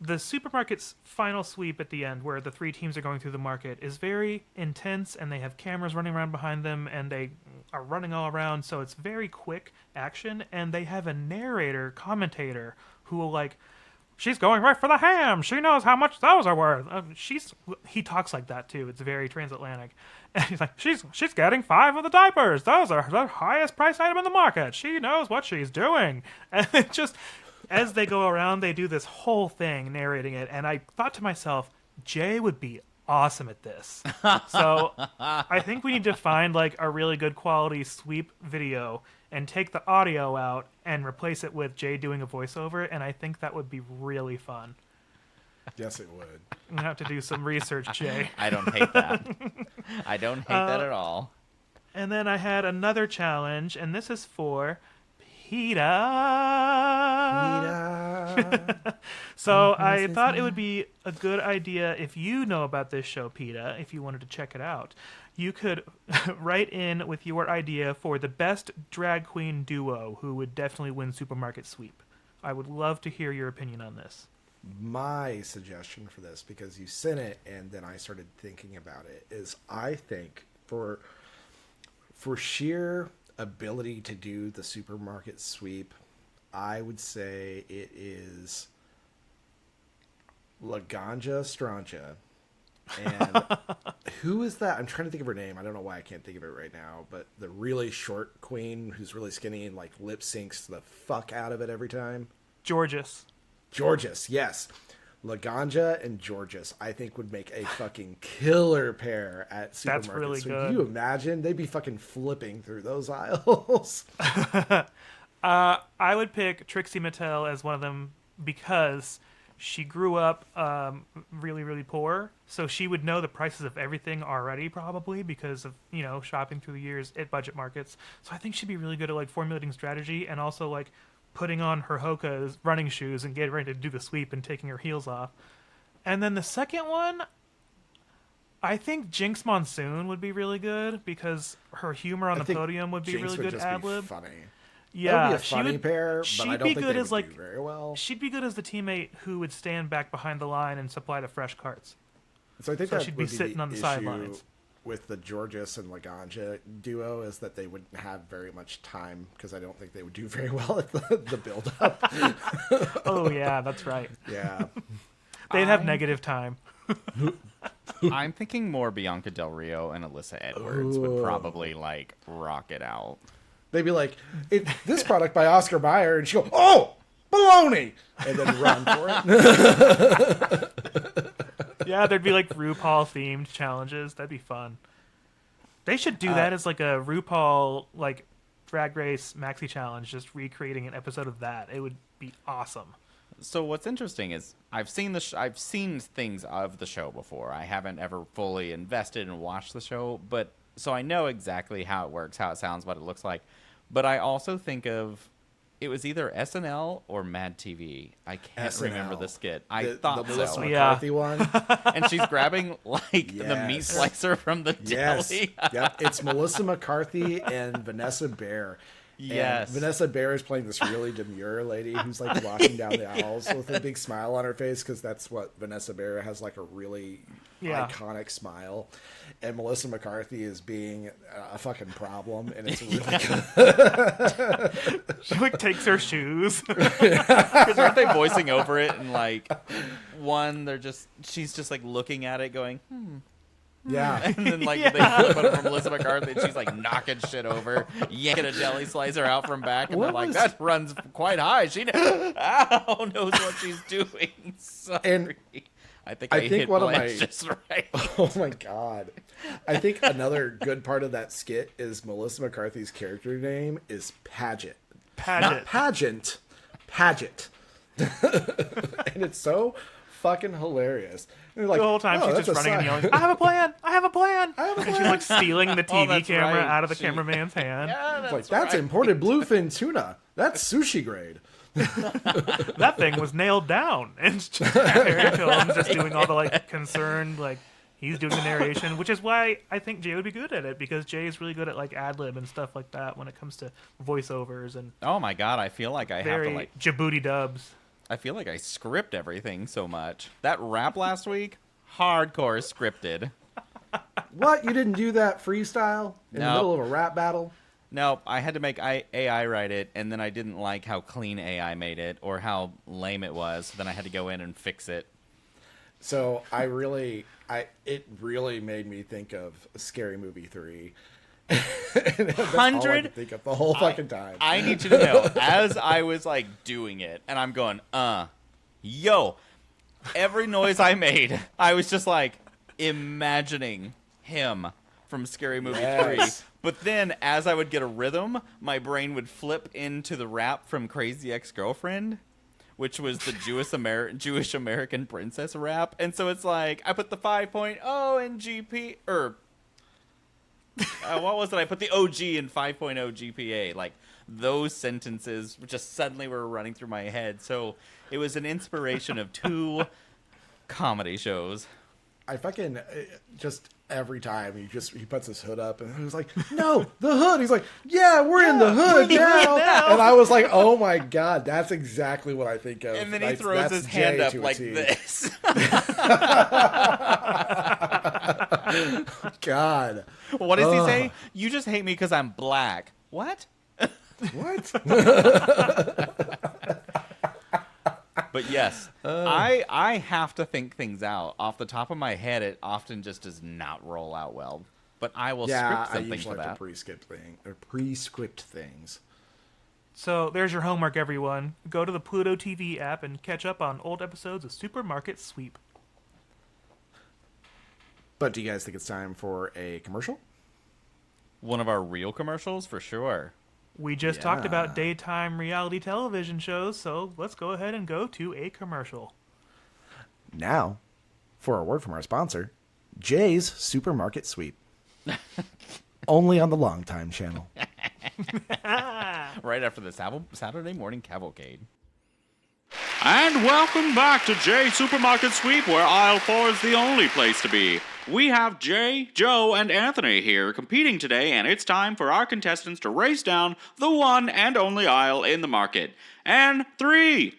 the supermarket's final sweep at the end, where the 3 teams are going through the market, is very intense, and they have cameras running around behind them, and they are running all around, so it's very quick action, and they have a narrator, commentator, who will like, she's going right for the ham. She knows how much those are worth. He talks like that too. It's very transatlantic. And he's like, she's getting 5 of the diapers. Those are the highest price item in the market. She knows what she's doing. And it just, as they go around, they do this whole thing narrating it. And I thought to myself, Jay would be awesome at this. So I think we need to find like a really good quality sweep video and take the audio out and replace it with Jay doing a voiceover, and I think that would be really fun. Yes, it would. I'm gonna have to do some research, Jay. I don't hate that. I don't hate that at all. And then I had another challenge, and this is for PETA. So I thought it would be a good idea, if you know about this show, PETA, if you wanted to check it out, you could write in with your idea for the best drag queen duo who would definitely win Supermarket Sweep. I would love to hear your opinion on this. My suggestion for this, because you sent it and then I started thinking about it, is I think for sheer ability to do the Supermarket Sweep, I would say it is Laganja Strancha. And who is that? I'm trying to think of her name. I don't know why I can't think of it right now, but the really short queen who's really skinny and like lip syncs the fuck out of it every time. Georges, yes. Laganja and Georges, I think, would make a fucking killer pair at Supermarket That's really Sweep. good. Can you imagine? They'd be fucking flipping through those aisles. I would pick Trixie Mattel as one of them because she grew up really, really poor, so she would know the prices of everything already, probably because of, you know, shopping through the years at budget markets. So I think she'd be really good at like formulating strategy and also like putting on her Hoka's running shoes and getting ready to do the sweep and taking her heels off. And then the second one, I think Jinx Monsoon would be really good because her humor on the podium would be Jinx really would good just ad be lib. funny. Yeah, That would be a funny pair, but I don't think they would do very well. She'd be good as the teammate who would stand back behind the line and supply the fresh carts. So I think So that she'd would be sitting on the issue sidelines. with the Georges and Laganja duo, is that they wouldn't have very much time, because I don't think they would do very well at the build-up. Oh, yeah, that's right. Yeah. They'd have negative time. I'm thinking more Bianca Del Rio and Alyssa Edwards would probably like rock it out. They'd be like, this product by Oscar Mayer, and she'll go, oh, baloney, and then run for it. Yeah, there'd be like RuPaul-themed challenges. That'd be fun. They should do that as like a RuPaul like Drag Race Maxi Challenge, just recreating an episode of that. It would be awesome. So what's interesting is I've seen I've seen things of the show before. I haven't ever fully invested and watched the show, but so I know exactly how it works, how it sounds, what it looks like. But I also think of it was either SNL or Mad TV. I can't SNL. remember the skit. I thought the Melissa so. McCarthy one. And she's grabbing like the meat Yes. slicer from the Yes. deli. Yep. It's Melissa McCarthy and Vanessa Bayer. Yes. And Vanessa Bayer is playing this really demure lady who's like walking down the aisles with a big smile on her face, because that's what Vanessa Bayer has, like a really iconic smile. And Melissa McCarthy is being a fucking problem, and it's really good. She like takes her shoes. Because aren't they voicing over it? And like one, she's just like looking at it going, Yeah. And then like they flip it from Melissa McCarthy, and she's like knocking shit over, yanking a deli slicer out from back, and they're like, that runs quite high. She knows what she's doing. Sorry. And I think I hit one of Blanche my just right. Oh my god. I think another good part of that skit is Melissa McCarthy's character name is Paget. Not pageant. Paget. And it's so fucking hilarious. And like, The whole time she's just running and yelling, I have a plan! I have a plan! And she's like stealing the TV that's camera right. out of the cameraman's hand. Yeah, that's imported bluefin tuna. That's sushi grade. That thing was nailed down. And it's just Harry Cohen's just doing all the like concerned, like he's doing the narration, which is why I think Jay would be good at it, because Jay is really good at like ad lib and stuff like that when it comes to voiceovers and Oh my god, I feel like I have very to like Djibouti dubs. I feel like I script everything so much. That rap last week, hardcore scripted. What? You didn't do that freestyle in the No. middle of a rap battle? No, I had to make AI write it, and then I didn't like how clean AI made it or how lame it was. So then I had to go in and fix it. So it really made me think of Scary Movie 3. That's all I could think of the whole fucking time. I need you to know, as I was like doing it, and I'm going, yo, every noise I made, I was just like imagining him from Scary Movie 3. But then, as I would get a rhythm, my brain would flip into the rap from Crazy Ex-Girlfriend, which was the Jewish American princess rap. And so it's like, I put the 5.0 in GP, or what was it? I put the OG in 5.0 GPA. Like, those sentences just suddenly were running through my head. So it was an inspiration of 2 comedy shows. I fucking just every time he puts his hood up and he was like, no, the hood. He's like, yeah, we're in the hood now. And I was like, oh my God, that's exactly what I think of. And then he throws his hand up like this. God. What does he say? You just hate me because I'm black. What? What? But yes, I have to think things out. Off the top of my head, it often just does not roll out well. But I will script something I usually for that. the pre-script things. So there's your homework, everyone. Go to the Pluto TV app and catch up on old episodes of Supermarket Sweep. But do you guys think it's time for a commercial? One of our real commercials, for sure. We just talked about daytime reality television shows, so let's go ahead and go to a commercial. Now, for a word from our sponsor, Jay's Supermarket Sweep. Only on the Long Time channel. Right after the Saturday morning cavalcade. And welcome back to Jay Supermarket Sweep, where aisle 4 is the only place to be. We have Jay, Joe, and Anthony here competing today, and it's time for our contestants to race down the one and only aisle in the market. And 3,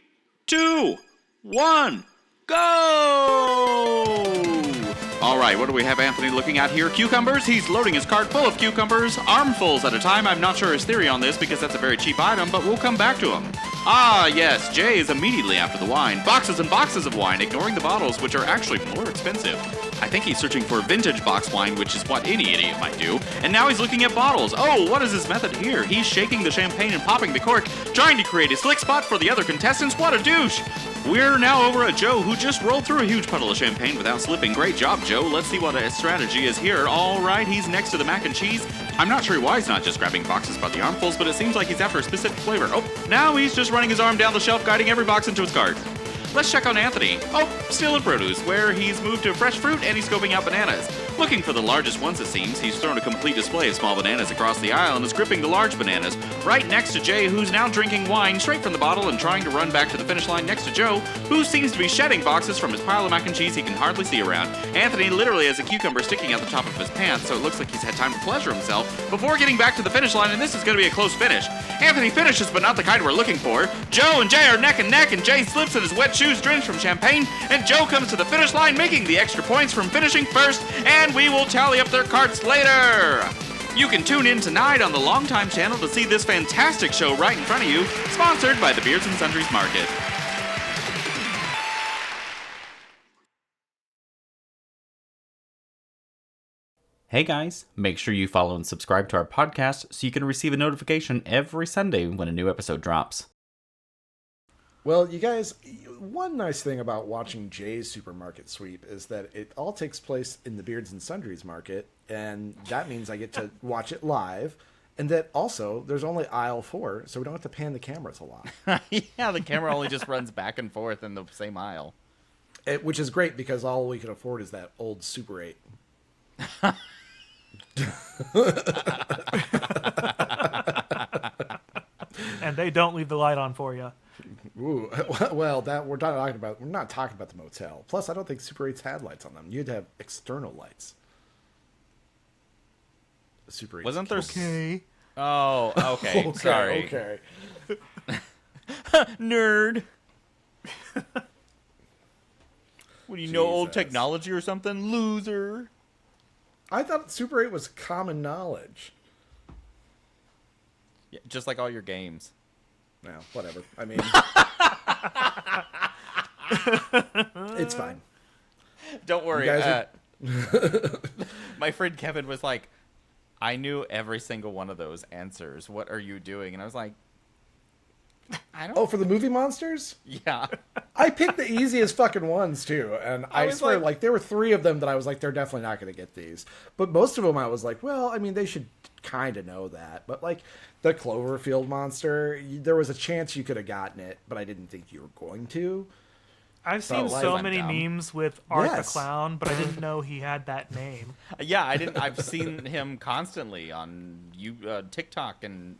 2, 1, go! All right, what do we have Anthony looking at here? Cucumbers. He's loading his cart full of cucumbers, armfuls at a time. I'm not sure his theory on this because that's a very cheap item, but we'll come back to him. Ah, yes, Jay is immediately after the wine. Boxes and boxes of wine, ignoring the bottles, which are actually more expensive. I think he's searching for vintage box wine, which is what any idiot might do. And now he's looking at bottles. Oh, what is his method here? He's shaking the champagne and popping the cork, trying to create a slick spot for the other contestants. What a douche! We're now over at Joe, who just rolled through a huge puddle of champagne without slipping. Great job, Joe. Let's see what his strategy is here. All right, he's next to the mac and cheese. I'm not sure why he's not just grabbing boxes by the armfuls, but it seems like he's after a specific flavor. Oh, now he's just running his arm down the shelf, guiding every box into his cart. Let's check on Anthony. Oh, still in produce, where he's moved to fresh fruit and he's scoping out bananas. Looking for the largest ones, it seems. He's thrown a complete display of small bananas across the aisle and is gripping the large bananas right next to Jay, who's now drinking wine straight from the bottle and trying to run back to the finish line next to Joe, who seems to be shedding boxes from his pile of mac and cheese he can hardly see around. Anthony literally has a cucumber sticking out the top of his pants, so it looks like he's had time to pleasure himself before getting back to the finish line, and this is going to be a close finish. Anthony finishes, but not the kind we're looking for. Joe and Jay are neck and neck, and Jay slips in his wet shoes drenched from champagne, and Joe comes to the finish line making the extra points from finishing first, and we will tally up their carts later. You can tune in tonight on the Long Time channel to see this fantastic show right in front of you, sponsored by the Beards and Sundries Market. Hey guys, make sure you follow and subscribe to our podcast so you can receive a notification every Sunday when a new episode drops. Well, you guys, one nice thing about watching Jay's Supermarket Sweep is that it all takes place in the Beards and Sundries Market, and that means I get to watch it live, and that also there's only aisle 4, so we don't have to pan the cameras a lot. Yeah, the camera only just runs back and forth in the same aisle. Which is great because all we can afford is that old Super 8. And they don't leave the light on for you. Ooh, well, that we're not talking about the motel. Plus, I don't think Super 8s had lights on them. You'd have external lights. Super 8. Wasn't there? Okay. Oh, okay. Sorry. Okay. Nerd. What do you know, old Jesus. technology or something? Loser. I thought Super 8 was common knowledge. Yeah, just like all your games. No, whatever. I mean, it's fine. Don't worry. You guys My friend Kevin was like, I knew every single one of those answers. What are you doing? And I was like, I don't. Oh, for the movie monsters? Yeah. I picked the easiest fucking ones too, and I was swear, like- like there were 3 of them that I was like, they're definitely not going to get these. But most of them, I was like, well, I mean, they should kind of know that. But like the Cloverfield monster, there was a chance you could have gotten it, but I didn't think you were going to. I've seen like so I'm many dumb. memes with Art Yes. the Clown, but I didn't know he had that name. Yeah, I didn't. I've seen him constantly on TikTok and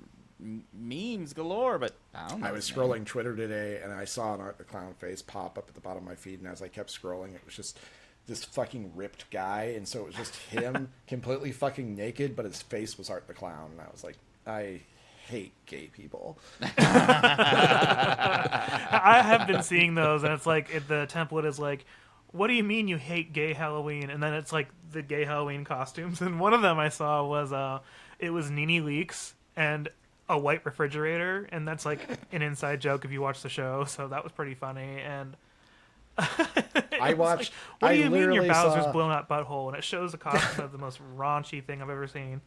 memes galore, but I don't know. I was his name. scrolling Twitter today, and I saw an Art the Clown face pop up at the bottom of my feed, and as I kept scrolling, it was just this fucking ripped guy, and so it was just him completely fucking naked, but his face was Art the Clown, and I was like, I hate gay people. I have been seeing those, and it's like the template is like, "What do you mean you hate gay Halloween?" And then it's like the gay Halloween costumes. And one of them I saw was it was Nene Leakes and a white refrigerator, and that's like an inside joke if you watch the show. So that was pretty funny. And I watched. what do I you mean your literally Bowser's saw- blown out butthole? And it shows the costume of the most raunchy thing I've ever seen.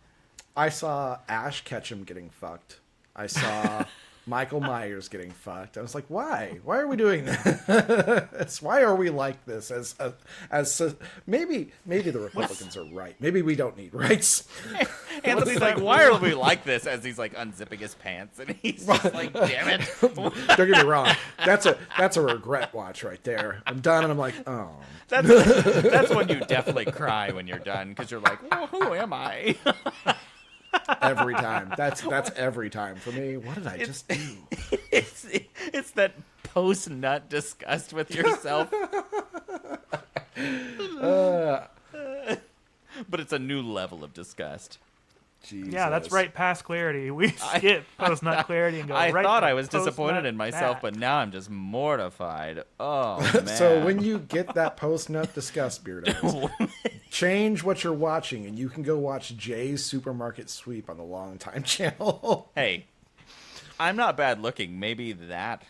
I saw Ash Ketchum getting fucked. I saw Michael Myers getting fucked. I was like, why? Why are we doing this? Why are we like this? Maybe the Republicans are right. Maybe we don't need rights. Anthony's like, why are we like this? As he's like unzipping his pants, and he's just like, damn it. Don't get me wrong. That's a regret watch right there. I'm done, and I'm like, oh. That's when you definitely cry when you're done, because you're like, well, who am I? Every time. That's every time for me. What did I just do? it's that post nut disgust with yourself. But it's a new level of disgust. Jesus. Yeah, that's right past clarity. We skip post nut clarity and go I right thought to I was disappointed post-nut in myself, that. but now I'm just mortified. Oh, man. So when you get that post-nut disgust, Beardos, change what you're watching, and you can go watch Jay's Supermarket Sweep on the Long Time channel. Hey, I'm not bad looking. Maybe that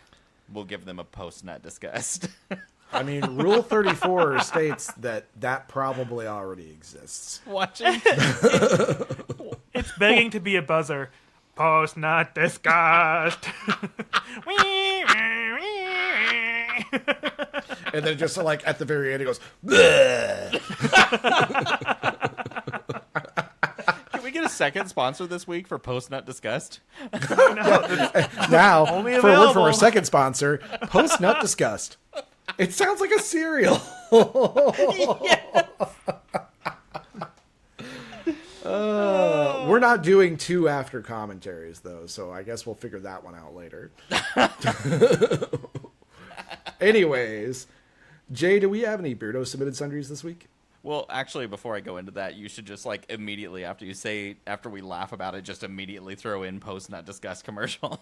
will give them a post-nut disgust. I mean, Rule 34 states that probably already exists. Watching. It's begging to be a buzzer. Post nut disgust. And then just like at the very end, it goes, bleh. Can we get a second sponsor this week for post-nut disgust? Now, Only for a word from available. our second sponsor, Post-Nut Disgust. It sounds like a cereal. We're not doing 2 after commentaries, though, so I guess we'll figure that one out later. Anyways, Jay, do we have any Beardo submitted sundries this week? Well, actually, before I go into that, you should just like immediately after we laugh about it, just immediately throw in post-nut disgust commercial.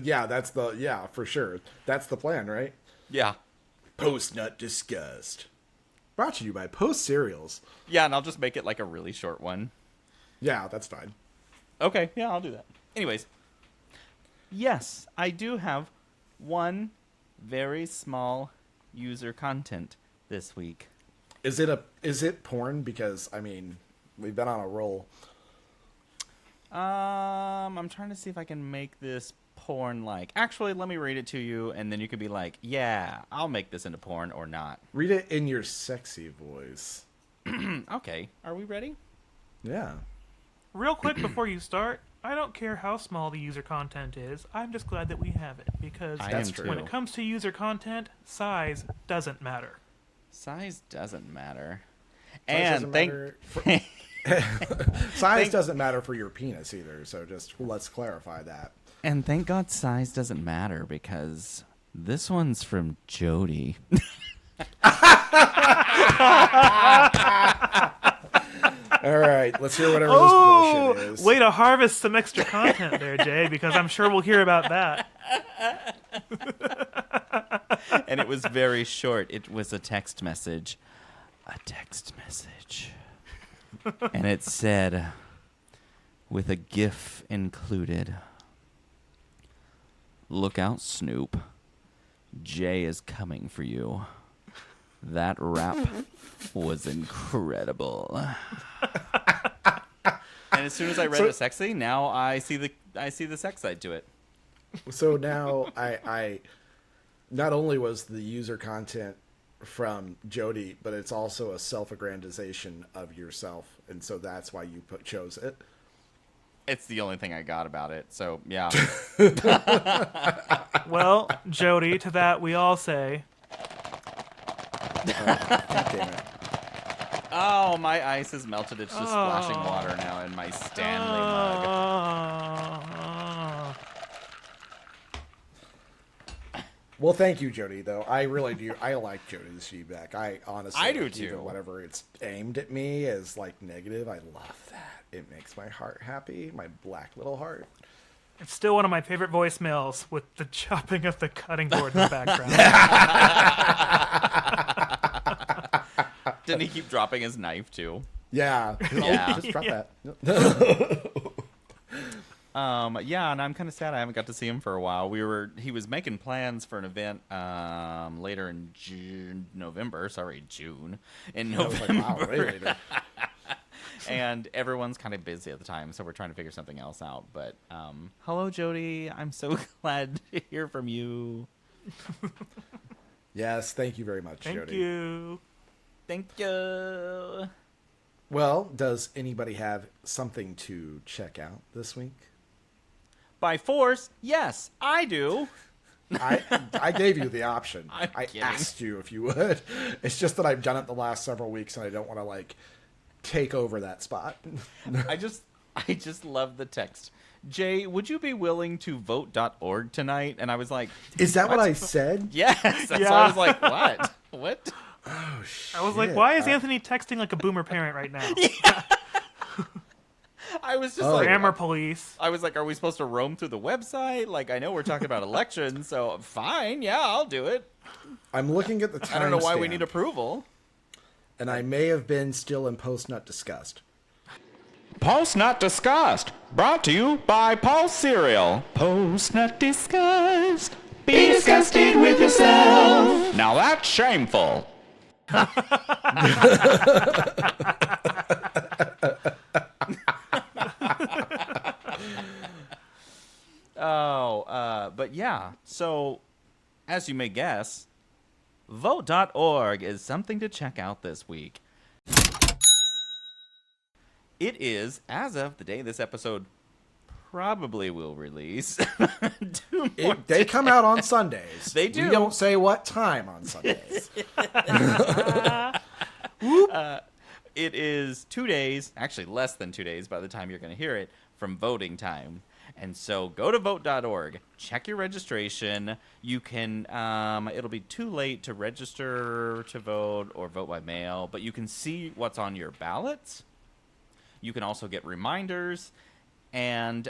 Yeah, for sure. That's the plan, right? Yeah. Post-Nut Disgust. Brought to you by Post Cereals. Yeah, and I'll just make it like a really short one. Yeah, that's fine. Okay, yeah, I'll do that. Anyways, yes, I do have one very small user content this week. Is it porn? Because I mean, we've been on a roll. I'm trying to see if I can make this porn-like. Actually, let me read it to you, and then you could be like, yeah, I'll make this into porn or not. Read it in your sexy voice. Okay, are we ready? Yeah. Real quick before you start, I don't care how small the user content is. I'm just glad that we have it because I That's am true. when it comes to user content, size doesn't matter. Size doesn't matter. Size And doesn't matter size doesn't matter for your penis either, so just let's clarify that. And thank God size doesn't matter because this one's from Jody. All right, let's hear whatever Oh, this bullshit is. way to harvest some extra content there, Jay, because I'm sure we'll hear about that. And it was very short. It was a text message. A text message. And it said, with a GIF included, "Look out, Snoop. Jay is coming for you. That rap was incredible." And as soon as I read it sexy, now I see the sex side to it. So now I not only was the user content from Jody, but it's also a self-aggrandization of yourself, and so that's why you chose it. It's the only thing I got about it. So yeah. Well, Jody, to that we all say, God damn it. Oh, my ice is melted. It's just splashing water now in my Stanley mug. Well, thank you, Jody, though. I really do. I like Jody's feedback. I honestly, I do, like, too. even whatever it's aimed at me as like negative, I love that. It makes my heart happy, my black little heart. It's still one of my favorite voicemails with the chopping of the cutting board in the background. Didn't he keep dropping his knife too? Yeah. Yeah. Just drop that. Yeah, and I'm kind of sad I haven't got to see him for a while. He was making plans for an event later in June. In November. I was like, wow, way later. And everyone's kind of busy at the time, so we're trying to figure something else out. But hello, Jody. I'm so glad to hear from you. Yes, thank you very much, Thank Jody. you. Thank you. Well, does anybody have something to check out this week? By force, yes, I do. I gave you the option. I'm I kidding. asked you if you would. It's just that I've done it the last several weeks, and I don't want to like take over that spot. I just love the text. Jay, would you be willing to vote.org tonight? And I was like, Is that what I said? yes. That's Yeah. why I was like, what? What? Oh shit! I was like, why is Anthony texting like a boomer parent right now? I was just Grammar police. I was like, are we supposed to roam through the website? Like, I know we're talking about elections, so fine, yeah, I'll do it. I'm looking at the time. I don't know why we need approval. And I may have been still in post-nut disgust. Post Nut Disgust, brought to you by Pulse Cereal. Post Nut Disgust. Be disgusted with yourself. Now that's shameful. But yeah, so as you may guess, vote.org is something to check out this week. It is, as of the day this episode probably will release. They come out on Sundays. They do. We don't say what time on Sundays. It is 2 days, actually less than 2 days by the time you're going to hear it, from voting time. And so go to vote.org, check your registration. You can, it'll be too late to register to vote or vote by mail, but you can see what's on your ballots. You can also get reminders. And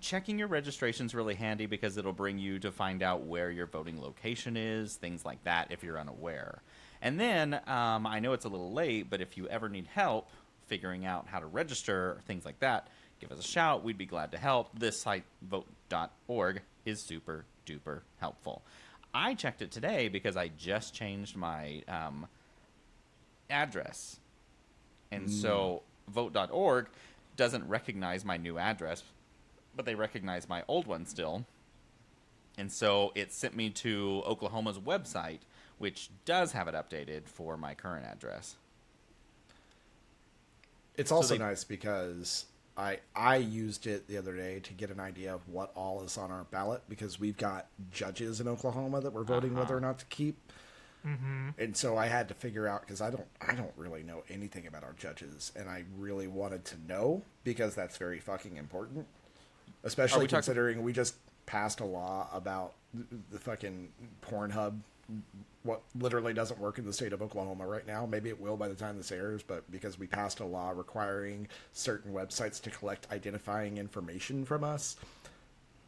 checking your registration is really handy because it'll bring you to find out where your voting location is, things like that if you're unaware. And then, I know it's a little late, but if you ever need help figuring out how to register, or things like that, give us a shout. We'd be glad to help. This site, vote.org, is super duper helpful. I checked it today because I just changed my address. And so vote.org doesn't recognize my new address, but they recognize my old one still. And so it sent me to Oklahoma's website, which does have it updated for my current address. It's also nice because I used it the other day to get an idea of what all is on our ballot, because we've got judges in Oklahoma that we're voting whether or not to keep. Mm-hmm. And so I had to figure out, because I don't really know anything about our judges, and I really wanted to know because that's very fucking important, especially considering we just passed a law about the fucking Pornhub, what literally doesn't work in the state of Oklahoma right now. Maybe it will by the time this airs, but because we passed a law requiring certain websites to collect identifying information from us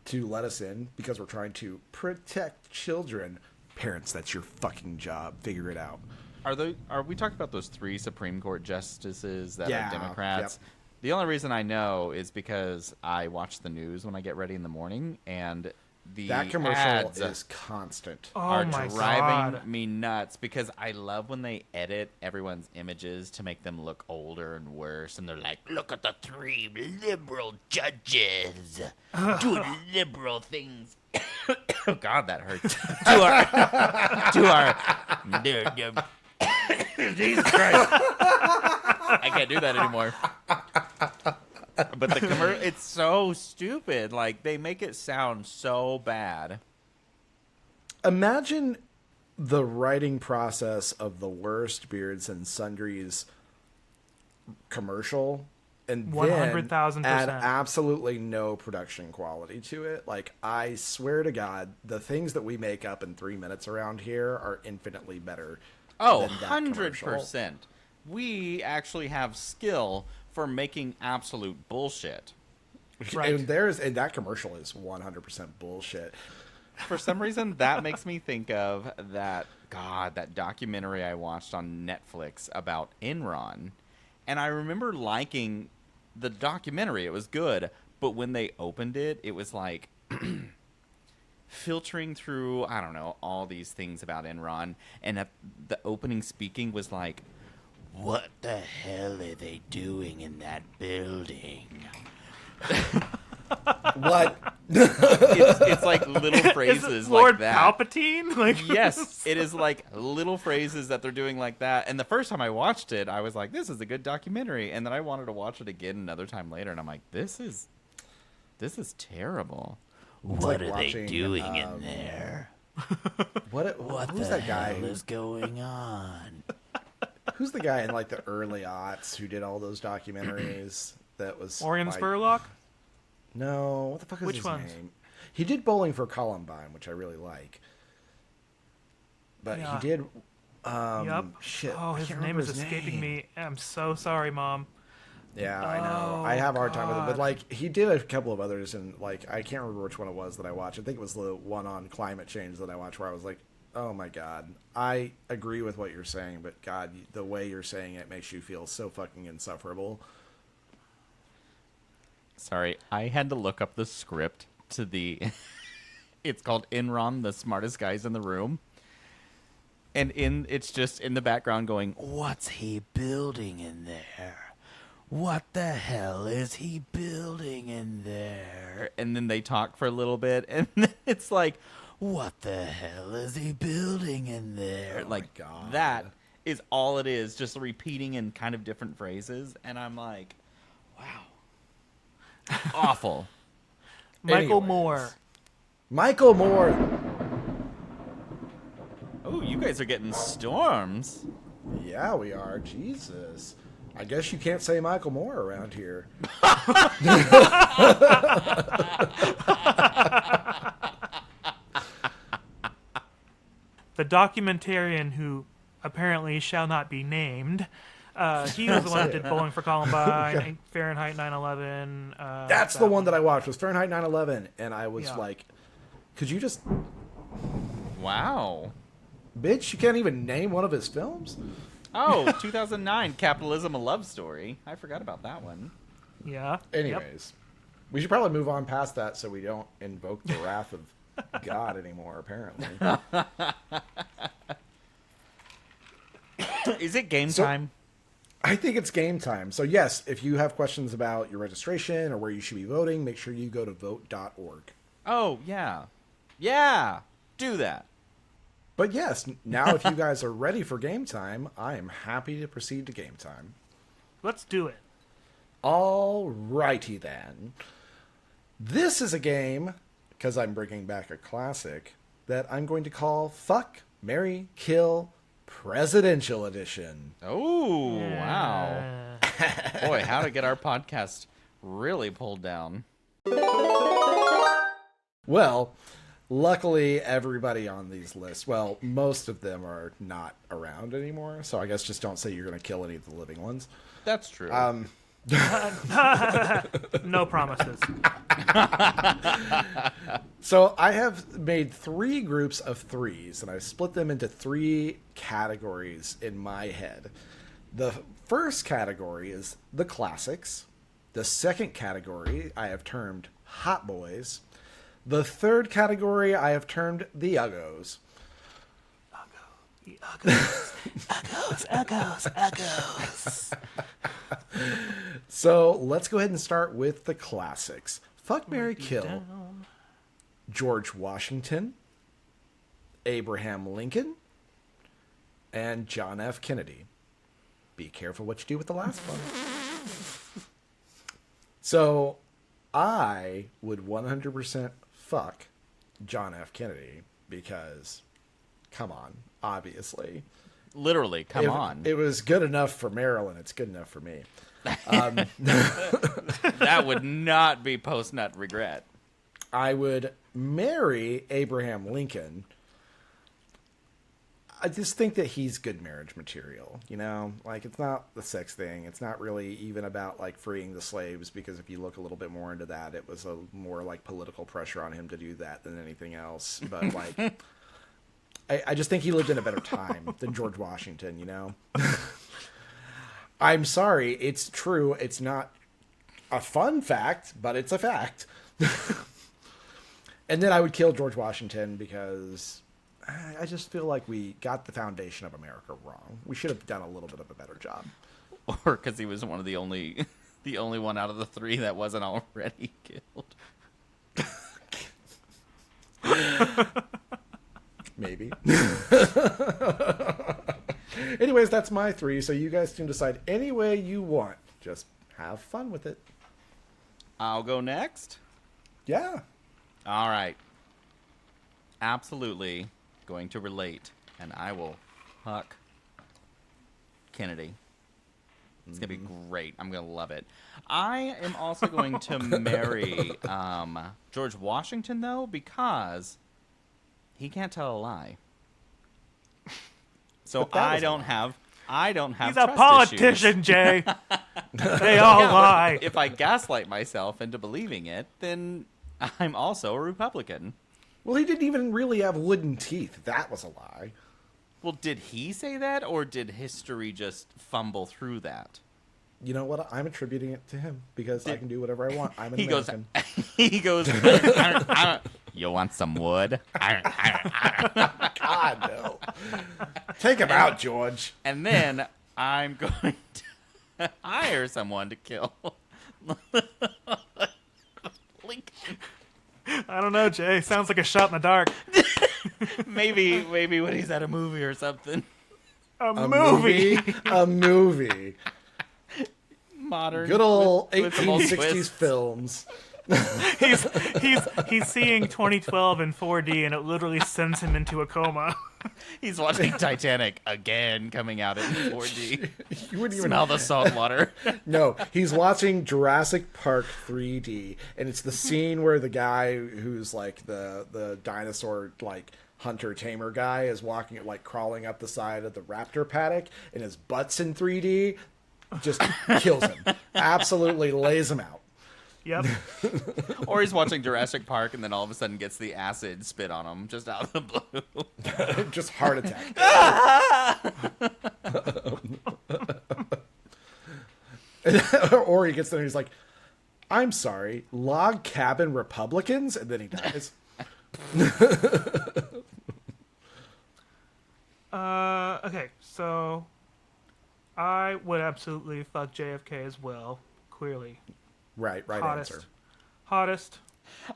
to let us in because we're trying to protect children. parents, that's your fucking job. Figure it out. Are we talking about those 3 Supreme Court justices that Yeah, are Democrats? yep. The only reason I know is because I watch the news when I get ready in the morning, and That commercial ads is constant. are Oh my driving God. me nuts because I love when they edit everyone's images to make them look older and worse, and they're like, "Look at the 3 liberal judges doing liberal things." Oh God, that hurts. Jesus Christ! I can't do that anymore. But the commercial, it's so stupid. Like, they make it sound so bad. Imagine the writing process of the worst Beards and Sundries commercial, and then 100,000%. add absolutely no production quality to it. Like, I swear to God, the things that we make up in 3 minutes around here are infinitely better. Oh, than that 100%. We actually have skill for making absolute bullshit. Right. And that commercial is 100% bullshit. For some reason, that makes me think of that documentary I watched on Netflix about Enron. And I remember liking the documentary. It was good. But when they opened it, it was like filtering through, I don't know, all these things about Enron. And the opening speaking was like, "What the hell are they doing in that building?" What? It's like little Is phrases it Lord like that. Palpatine? Like, Yes, it is like little phrases that they're doing like that. And the first time I watched it, I was like, "This is a good documentary." And then I wanted to watch it again another time later, and I'm like, "This is terrible." What are they doing in there? Who's that guy? is going on? Who's the guy in like the early aughts who did all those documentaries? That was Orion like, Spurlock? No, what the fuck is Which his ones? name? He did Bowling for Columbine, which I really like. But Yeah. he did. Yep. Shit. Oh, I his can't name remember is his escaping name. me. I'm so sorry, Mom. Yeah, I know. Oh, I have a hard time with it, God. but like he did a couple of others, and like I can't remember which one it was that I watched. I think it was the one on climate change that I watched, where I was like, "Oh my God, I agree with what you're saying, but God, the way you're saying it makes you feel so fucking insufferable." Sorry, I had to look up the script to the. It's called Enron, the smartest guys in the room. And it's just in the background going, "What's he building in there? What the hell is he building in there?" And then they talk for a little bit, and then it's like, "What the hell is he building in there?" Oh my like, God. that is all it is, just repeating in kind of different phrases. And I'm like, wow. Awful. Michael Anyways. Moore. Michael Moore. Oh, you guys are getting storms. Yeah, we are. Jesus. I guess you can't say Michael Moore around here. The documentarian who apparently shall not be named. He was the one that did Bowling for Columbine, Fahrenheit 9/11. That's the one that I watched, was Fahrenheit 9/11, and I was Yeah. like, could you just... Wow. Bitch, you can't even name one of his films? Oh, 2009, Capitalism, a Love Story. I forgot about that one. Yeah. Anyways, we should probably move on past that so we don't invoke the wrath of God anymore, apparently. Is it game So- time? I think it's game time. So yes, if you have questions about your registration or where you should be voting, make sure you go to vote.org. Oh, yeah. Yeah. Do that. But yes, now if you guys are ready for game time, I am happy to proceed to game time. Let's do it. All righty then. This is a game, because I'm bringing back a classic, that I'm going to call Fuck, Marry, Kill Presidential Edition. Oh, wow. Boy, how to get our podcast really pulled down. Well, luckily everybody on these lists, well, most of them are not around anymore, so I guess just don't say you're going to kill any of the living ones. That's true. No promises. So I have made 3 groups of 3s, and I've split them into 3 categories in my head. The first category is the classics. The second category I have termed hot boys. The third category I have termed the uggos. Uggos. So let's go ahead and start with the classics. Fuck, marry, kill. George Washington, Abraham Lincoln, and John F. Kennedy. Be careful what you do with the last one. So I would 100% fuck John F. Kennedy because, come on, obviously. Literally, come on. It was good enough for Maryland. It's good enough for me. That would not be post-nut regret. I would marry Abraham Lincoln. I just think that he's good marriage material, you know? Like, it's not the sex thing. It's not really even about, like, freeing the slaves, because if you look a little bit more into that, it was a more, like, political pressure on him to do that than anything else. But, like, I just think he lived in a better time than George Washington, you know? I'm sorry, it's true. It's not a fun fact, but it's a fact. And then I would kill George Washington because I just feel like we got the foundation of America wrong. We should have done a little bit of a better job. Or because he was one of the only one out of the 3 that wasn't already killed. Maybe. Anyways, that's my 3, so you guys can decide any way you want. Just have fun with it. I'll go next. Yeah. All right. Absolutely going to relate, and I will fuck Kennedy. It's going to be great. I'm going to love it. I am also going to marry George Washington, though, because he can't tell a lie. So I don't have He's a politician, issues. Jay. They all lie. If I gaslight myself into believing it, then I'm also a Republican. Well, he didn't even really have wooden teeth. That was a lie. Well, did he say that, or did history just fumble through that? You know what? I'm attributing it to him because I can do whatever I want. I'm an He goes, American. he goes, you want some wood? God, no. Take him out, George. And then I'm going to hire someone to kill Lincoln. I don't know, Jay. Sounds like a shot in the dark. Maybe when he's at a movie or something. A movie. A movie. Modern. Good old with some old 1860s twists. films. He's seeing 2012 in 4D, and it literally sends him into a coma. He's watching Titanic again, coming out in 4D. You wouldn't even Smell the salt water. No, he's watching Jurassic Park 3D, and it's the scene where the guy who's like the dinosaur like hunter tamer guy is walking, like crawling up the side of the raptor paddock, and his butt's in 3D. Just kills him. Absolutely lays him out. Yep. Or he's watching Jurassic Park and then all of a sudden gets the acid spit on him just out of the blue. Just heart attack. Or he gets there and he's like, I'm sorry, log cabin Republicans? And then he dies. Okay, so I would absolutely fuck JFK as well. Clearly. Right Hottest. answer. Hottest.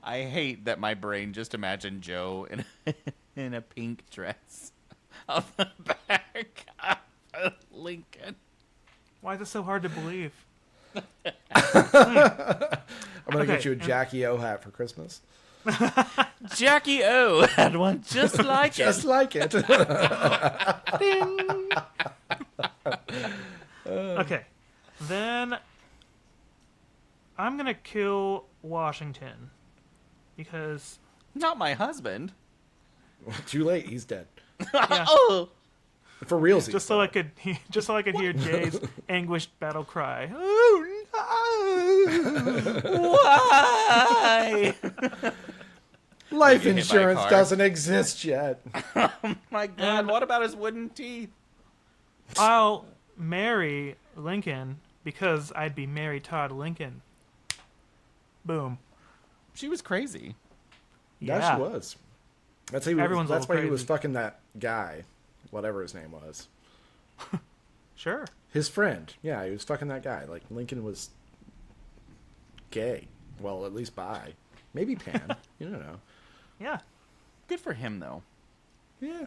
I hate that my brain just imagined Joe in a pink dress on the back of Lincoln. Why is it so hard to believe? I'm going to get you a Jackie O hat for Christmas. Jackie O had one just like Just it. like it. Ding. Okay, then I'm gonna kill Washington because Not my husband. Too late. He's dead. Oh, For real. just so I could hear Jay's anguished battle cry. Oh Why? Life You get hit by a insurance car. doesn't exist yet. My God, what about his wooden teeth? I'll marry Lincoln because I'd be Mary Todd Lincoln. Boom. She was crazy. Yeah, she was. That's why Everyone's a that's little why he was crazy. fucking that guy, whatever his name was. Sure. His friend. Yeah, he was fucking that guy. Like, Lincoln was gay. Well, at least bi. Maybe pan. You don't know. Yeah. Good for him, though. Yeah.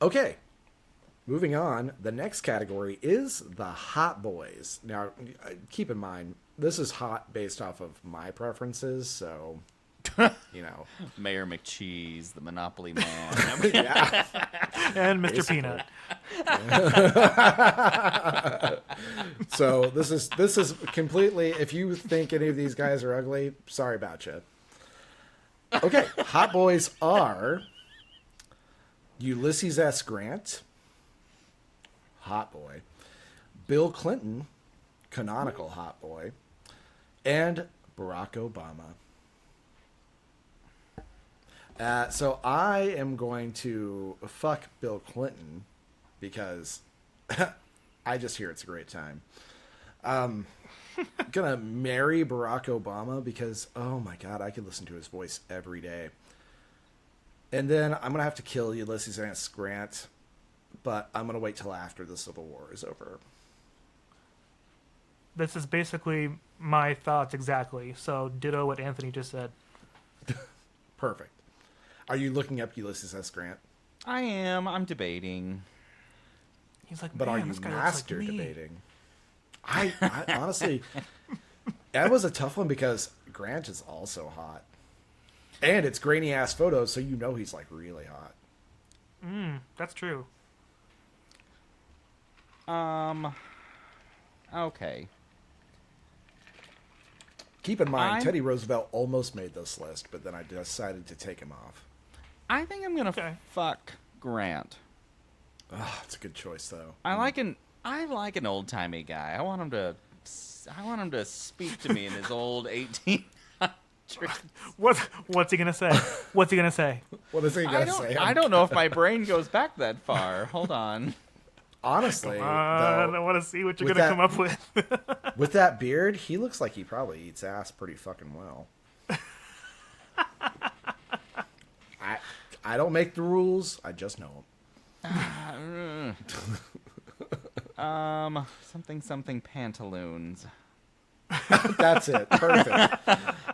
Okay. Moving on. The next category is the hot boys. Now, keep in mind, this is hot based off of my preferences, so, you know. Mayor McCheese, the Monopoly man. Yeah. And Mr. Basically. Peanut. So this is completely, if you think any of these guys are ugly, sorry about you. Okay, hot boys are Ulysses S. Grant, hot boy, Bill Clinton, canonical hot boy, and Barack Obama. So I am going to fuck Bill Clinton because I just hear it's a great time. Gonna marry Barack Obama because, oh my God, I could listen to his voice every day. And then I'm gonna have to kill Ulysses S. Grant, but I'm gonna wait till after the Civil War is over. This is basically my thoughts exactly. So ditto what Anthony just said. Perfect. Are you looking up Ulysses S. Grant? I am. I'm debating. He's like, But man, are you this guy looks master like me. debating? I honestly, that was a tough one because Grant is also hot, and it's grainy ass photos, so you know he's like really hot. That's true. Okay. Keep in mind, I'm- Teddy Roosevelt almost made this list, but then I decided to take him off. I think I'm gonna Okay. fuck Grant. Ah, it's a good choice though. I like an old timey guy. I want him to speak to me in his old 1800s. What's he gonna say? What's he gonna say? What is he I gonna say? don't know if my brain goes back that far. Hold on. Honestly, I though, want to see what you're with gonna that- come up with. with that beard, he looks like he probably eats ass pretty fucking well. I don't make the rules. I just know them. Something pantaloons. That's it. Perfect.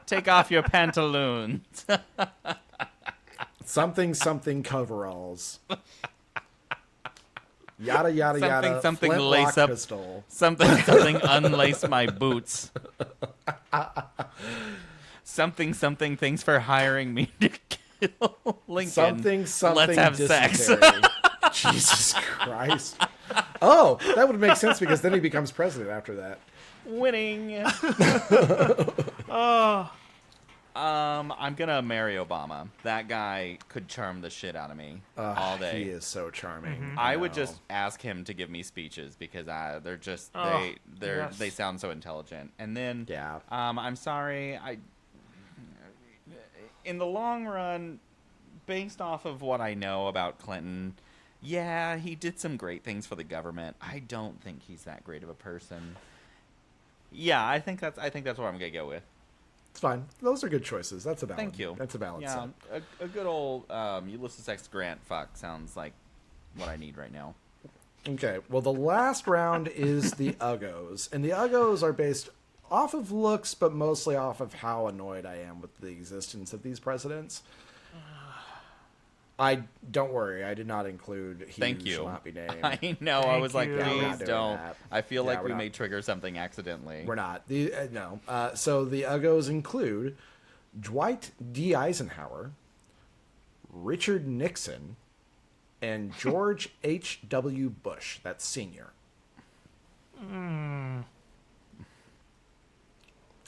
Take off your pantaloons. Something coveralls. Yada yada Something, yada. something flintlock lace up. pistol. Something unlace my boots. Something things for hiring me to kill Lincoln. Something. Let's have sex. dysentery. Jesus Christ. Oh, that would make sense because then he becomes president after that. Winning. I'm gonna marry Obama. That guy could charm the shit out of me all day. He is so charming. I would No. just ask him to give me speeches because they're just Oh, they yes. sound so intelligent. And then Yeah. I'm sorry, in the long run, based off of what I know about Clinton, yeah, he did some great things for the government. I don't think he's that great of a person. Yeah, I think that's what I'm gonna go with. It's fine. Those are good choices. That's a valid. Thank you. That's a valid. Yeah, set. a good old Ulysses X Grant fuck sounds like what I need right now. Okay. Well, the last round is the Uggos, and the Uggos are based off of looks, but mostly off of how annoyed I am with the existence of these presidents. Don't worry. I did not include. He Thank who you. shall not be named. I know. I Thank was like, you. Yeah, we're not please doing don't. that. I feel Yeah, like we're we not. may trigger something accidentally. We're not. No. So the Uggos include Dwight D. Eisenhower, Richard Nixon, and George H.W. Bush. That's senior.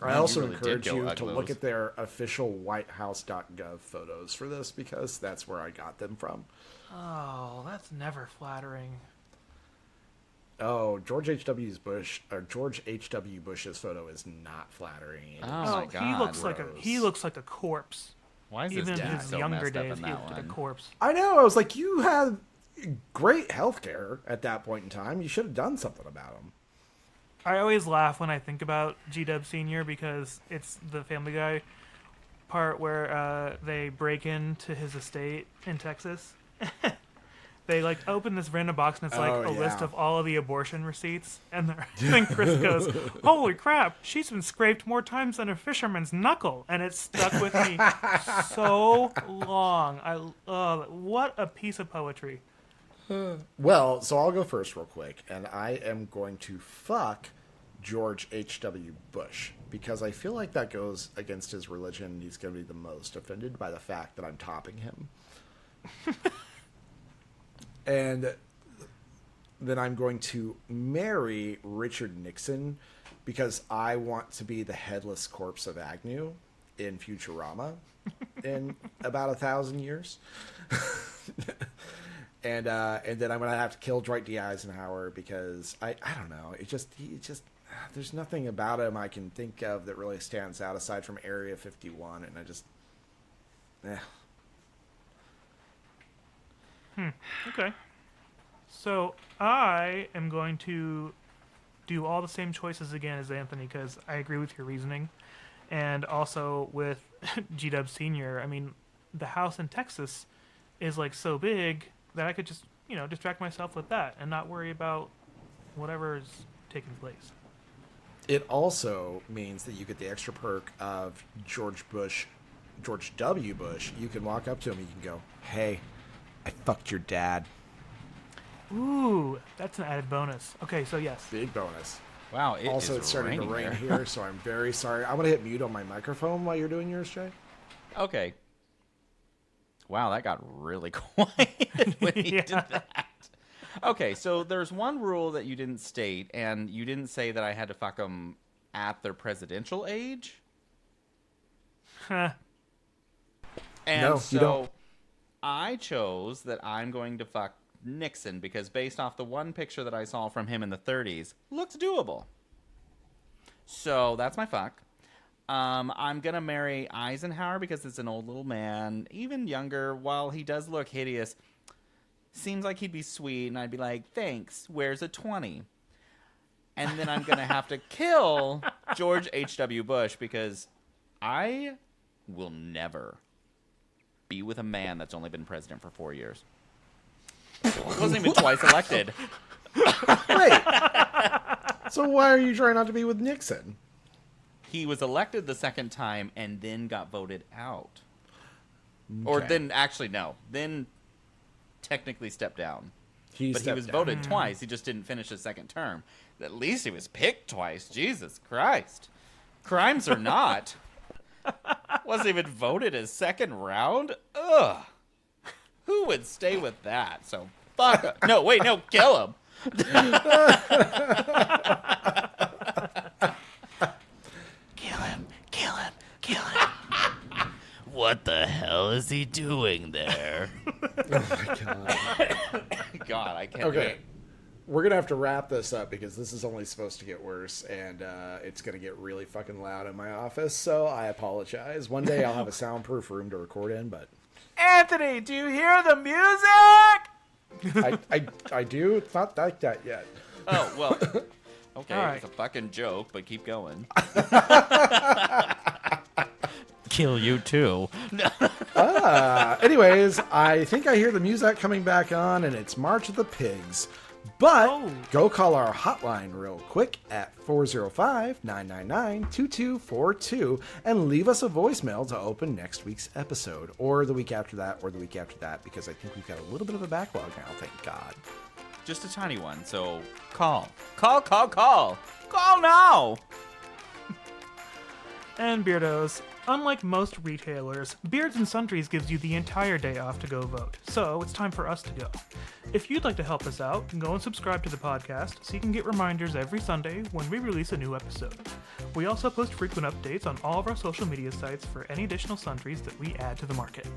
I Man, also you really did encourage go you to look Uggos. at their official whitehouse.gov photos for this because that's where I got them from. Oh, that's never flattering. Oh, George H.W. Bush's photo is not flattering. It Oh is my God. He looks like a corpse. Why is Even his in dad his so younger messed up days, in he that looked like a one? corpse. I know. I was like, you had great health care at that point in time. You should have done something about him. I always laugh when I think about G-Dub Sr. because it's the Family Guy part where they break into his estate in Texas. They like open this random box and it's like a list of all of the abortion receipts, and then Chris goes, "Holy crap! She's been scraped more times than a fisherman's knuckle," and it stuck with me so long. What a piece of poetry. Well, so I'll go first real quick, and I am going to fuck George H.W. Bush because I feel like that goes against his religion, and he's going to be the most offended by the fact that I'm topping him. And then I'm going to marry Richard Nixon because I want to be the headless corpse of Agnew in Futurama in about 1,000 years. And then I'm gonna have to kill Dwight D. Eisenhower because I don't know. He just there's nothing about him I can think of that really stands out aside from Area 51, and I just Okay. So I am going to do all the same choices again as Anthony because I agree with your reasoning, and also with G-Dub Sr. I mean, the house in Texas is like so big that I could just distract myself with that and not worry about whatever is taking place. It also means that you get the extra perk of George W. Bush. You can walk up to him and you can go, "Hey, I fucked your dad." Ooh, that's an added bonus. Okay, so yes. Big bonus. Wow, Also, it's starting to rain here, so I'm very sorry. I'm going to hit mute on my microphone while you're doing yours, Jay. Okay. Wow, that got really quiet when he did that. Okay, so there's one rule that you didn't state, and you didn't say that I had to fuck them at their presidential age. Huh. And No, so you don't. I chose that I'm going to fuck Nixon because based off the one picture that I saw from him in the 30s, looks doable. So that's my fuck. I'm going to marry Eisenhower because it's an old little man, even younger. While he does look hideous, seems like he'd be sweet, and I'd be like, thanks, where's a 20? And then I'm going to have to kill George H.W. Bush because I will never be with a man that's only been president for 4 years. Wasn't even twice elected. Wait. So why are you trying not to be with Nixon? He was elected the second time and then got voted out. Okay. Or then, actually, no. Then technically stepped down. But he was voted twice. He just didn't finish his second term. At least he was picked twice. Jesus Christ. Crimes or not. Wasn't even voted as second round? Ugh. Who would stay with that? So, fuck him. No, wait, no, kill him. Kill him. What the hell is he doing there? Oh my god. God, I can't Okay. wait. We're going to have to wrap this up because this is only supposed to get worse, and it's going to get really fucking loud in my office, so I apologize. One day I'll have a soundproof room to record in, but... Anthony, do you hear the music? I do. It's not like that yet. Oh, well. Okay, All right. it's a fucking joke, but keep going. Kill you too. Anyways, I think I hear the music coming back on, and it's March of the Pigs. But go call our hotline real quick at 405-999-2242 and leave us a voicemail to open next week's episode, or the week after that, or the week after that, because I think we've got a little bit of a backlog now, thank God. Just a tiny one, so call. Call now! And Beardos, unlike most retailers, Beards and Sundries gives you the entire day off to go vote, so it's time for us to go. If you'd like to help us out, go and subscribe to the podcast so you can get reminders every Sunday when we release a new episode. We also post frequent updates on all of our social media sites for any additional sundries that we add to the market.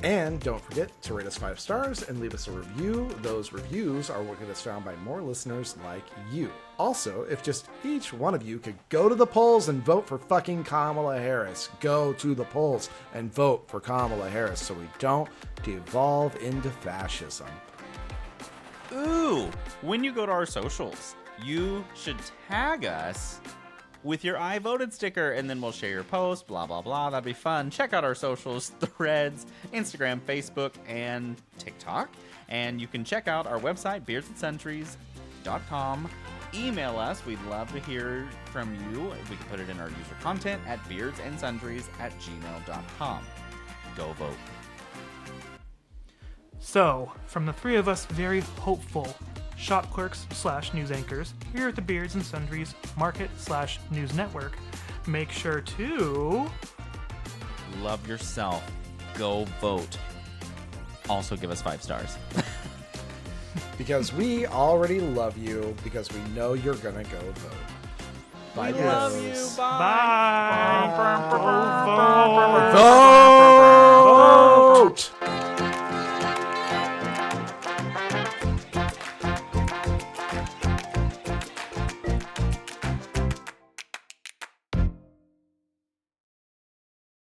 And don't forget to rate us 5 stars and leave us a review. Those reviews are what get us found by more listeners like you. Also, if just each one of you could go to the polls and vote for fucking Kamala Harris. Go to the polls and vote for Kamala Harris so we don't devolve into fascism. Ooh, when you go to our socials, you should tag us with your I voted sticker, and then we'll share your post, blah, blah, blah. That'd be fun. Check out our socials, Threads, Instagram, Facebook, and TikTok. And you can check out our website, beardsandcenturies.com. Email us. We'd love to hear from you. We can put it in our user content at beardsandcenturies@gmail.com. Go vote. So, from the three of us very hopeful shop clerks / news anchors here at the Beards and Sundries Market / News Network, make sure to Love yourself. Go vote. Also give us 5 stars. Because we already love you, because we know you're gonna go vote. Bye, We love bros. you. Bye. bye. Vote!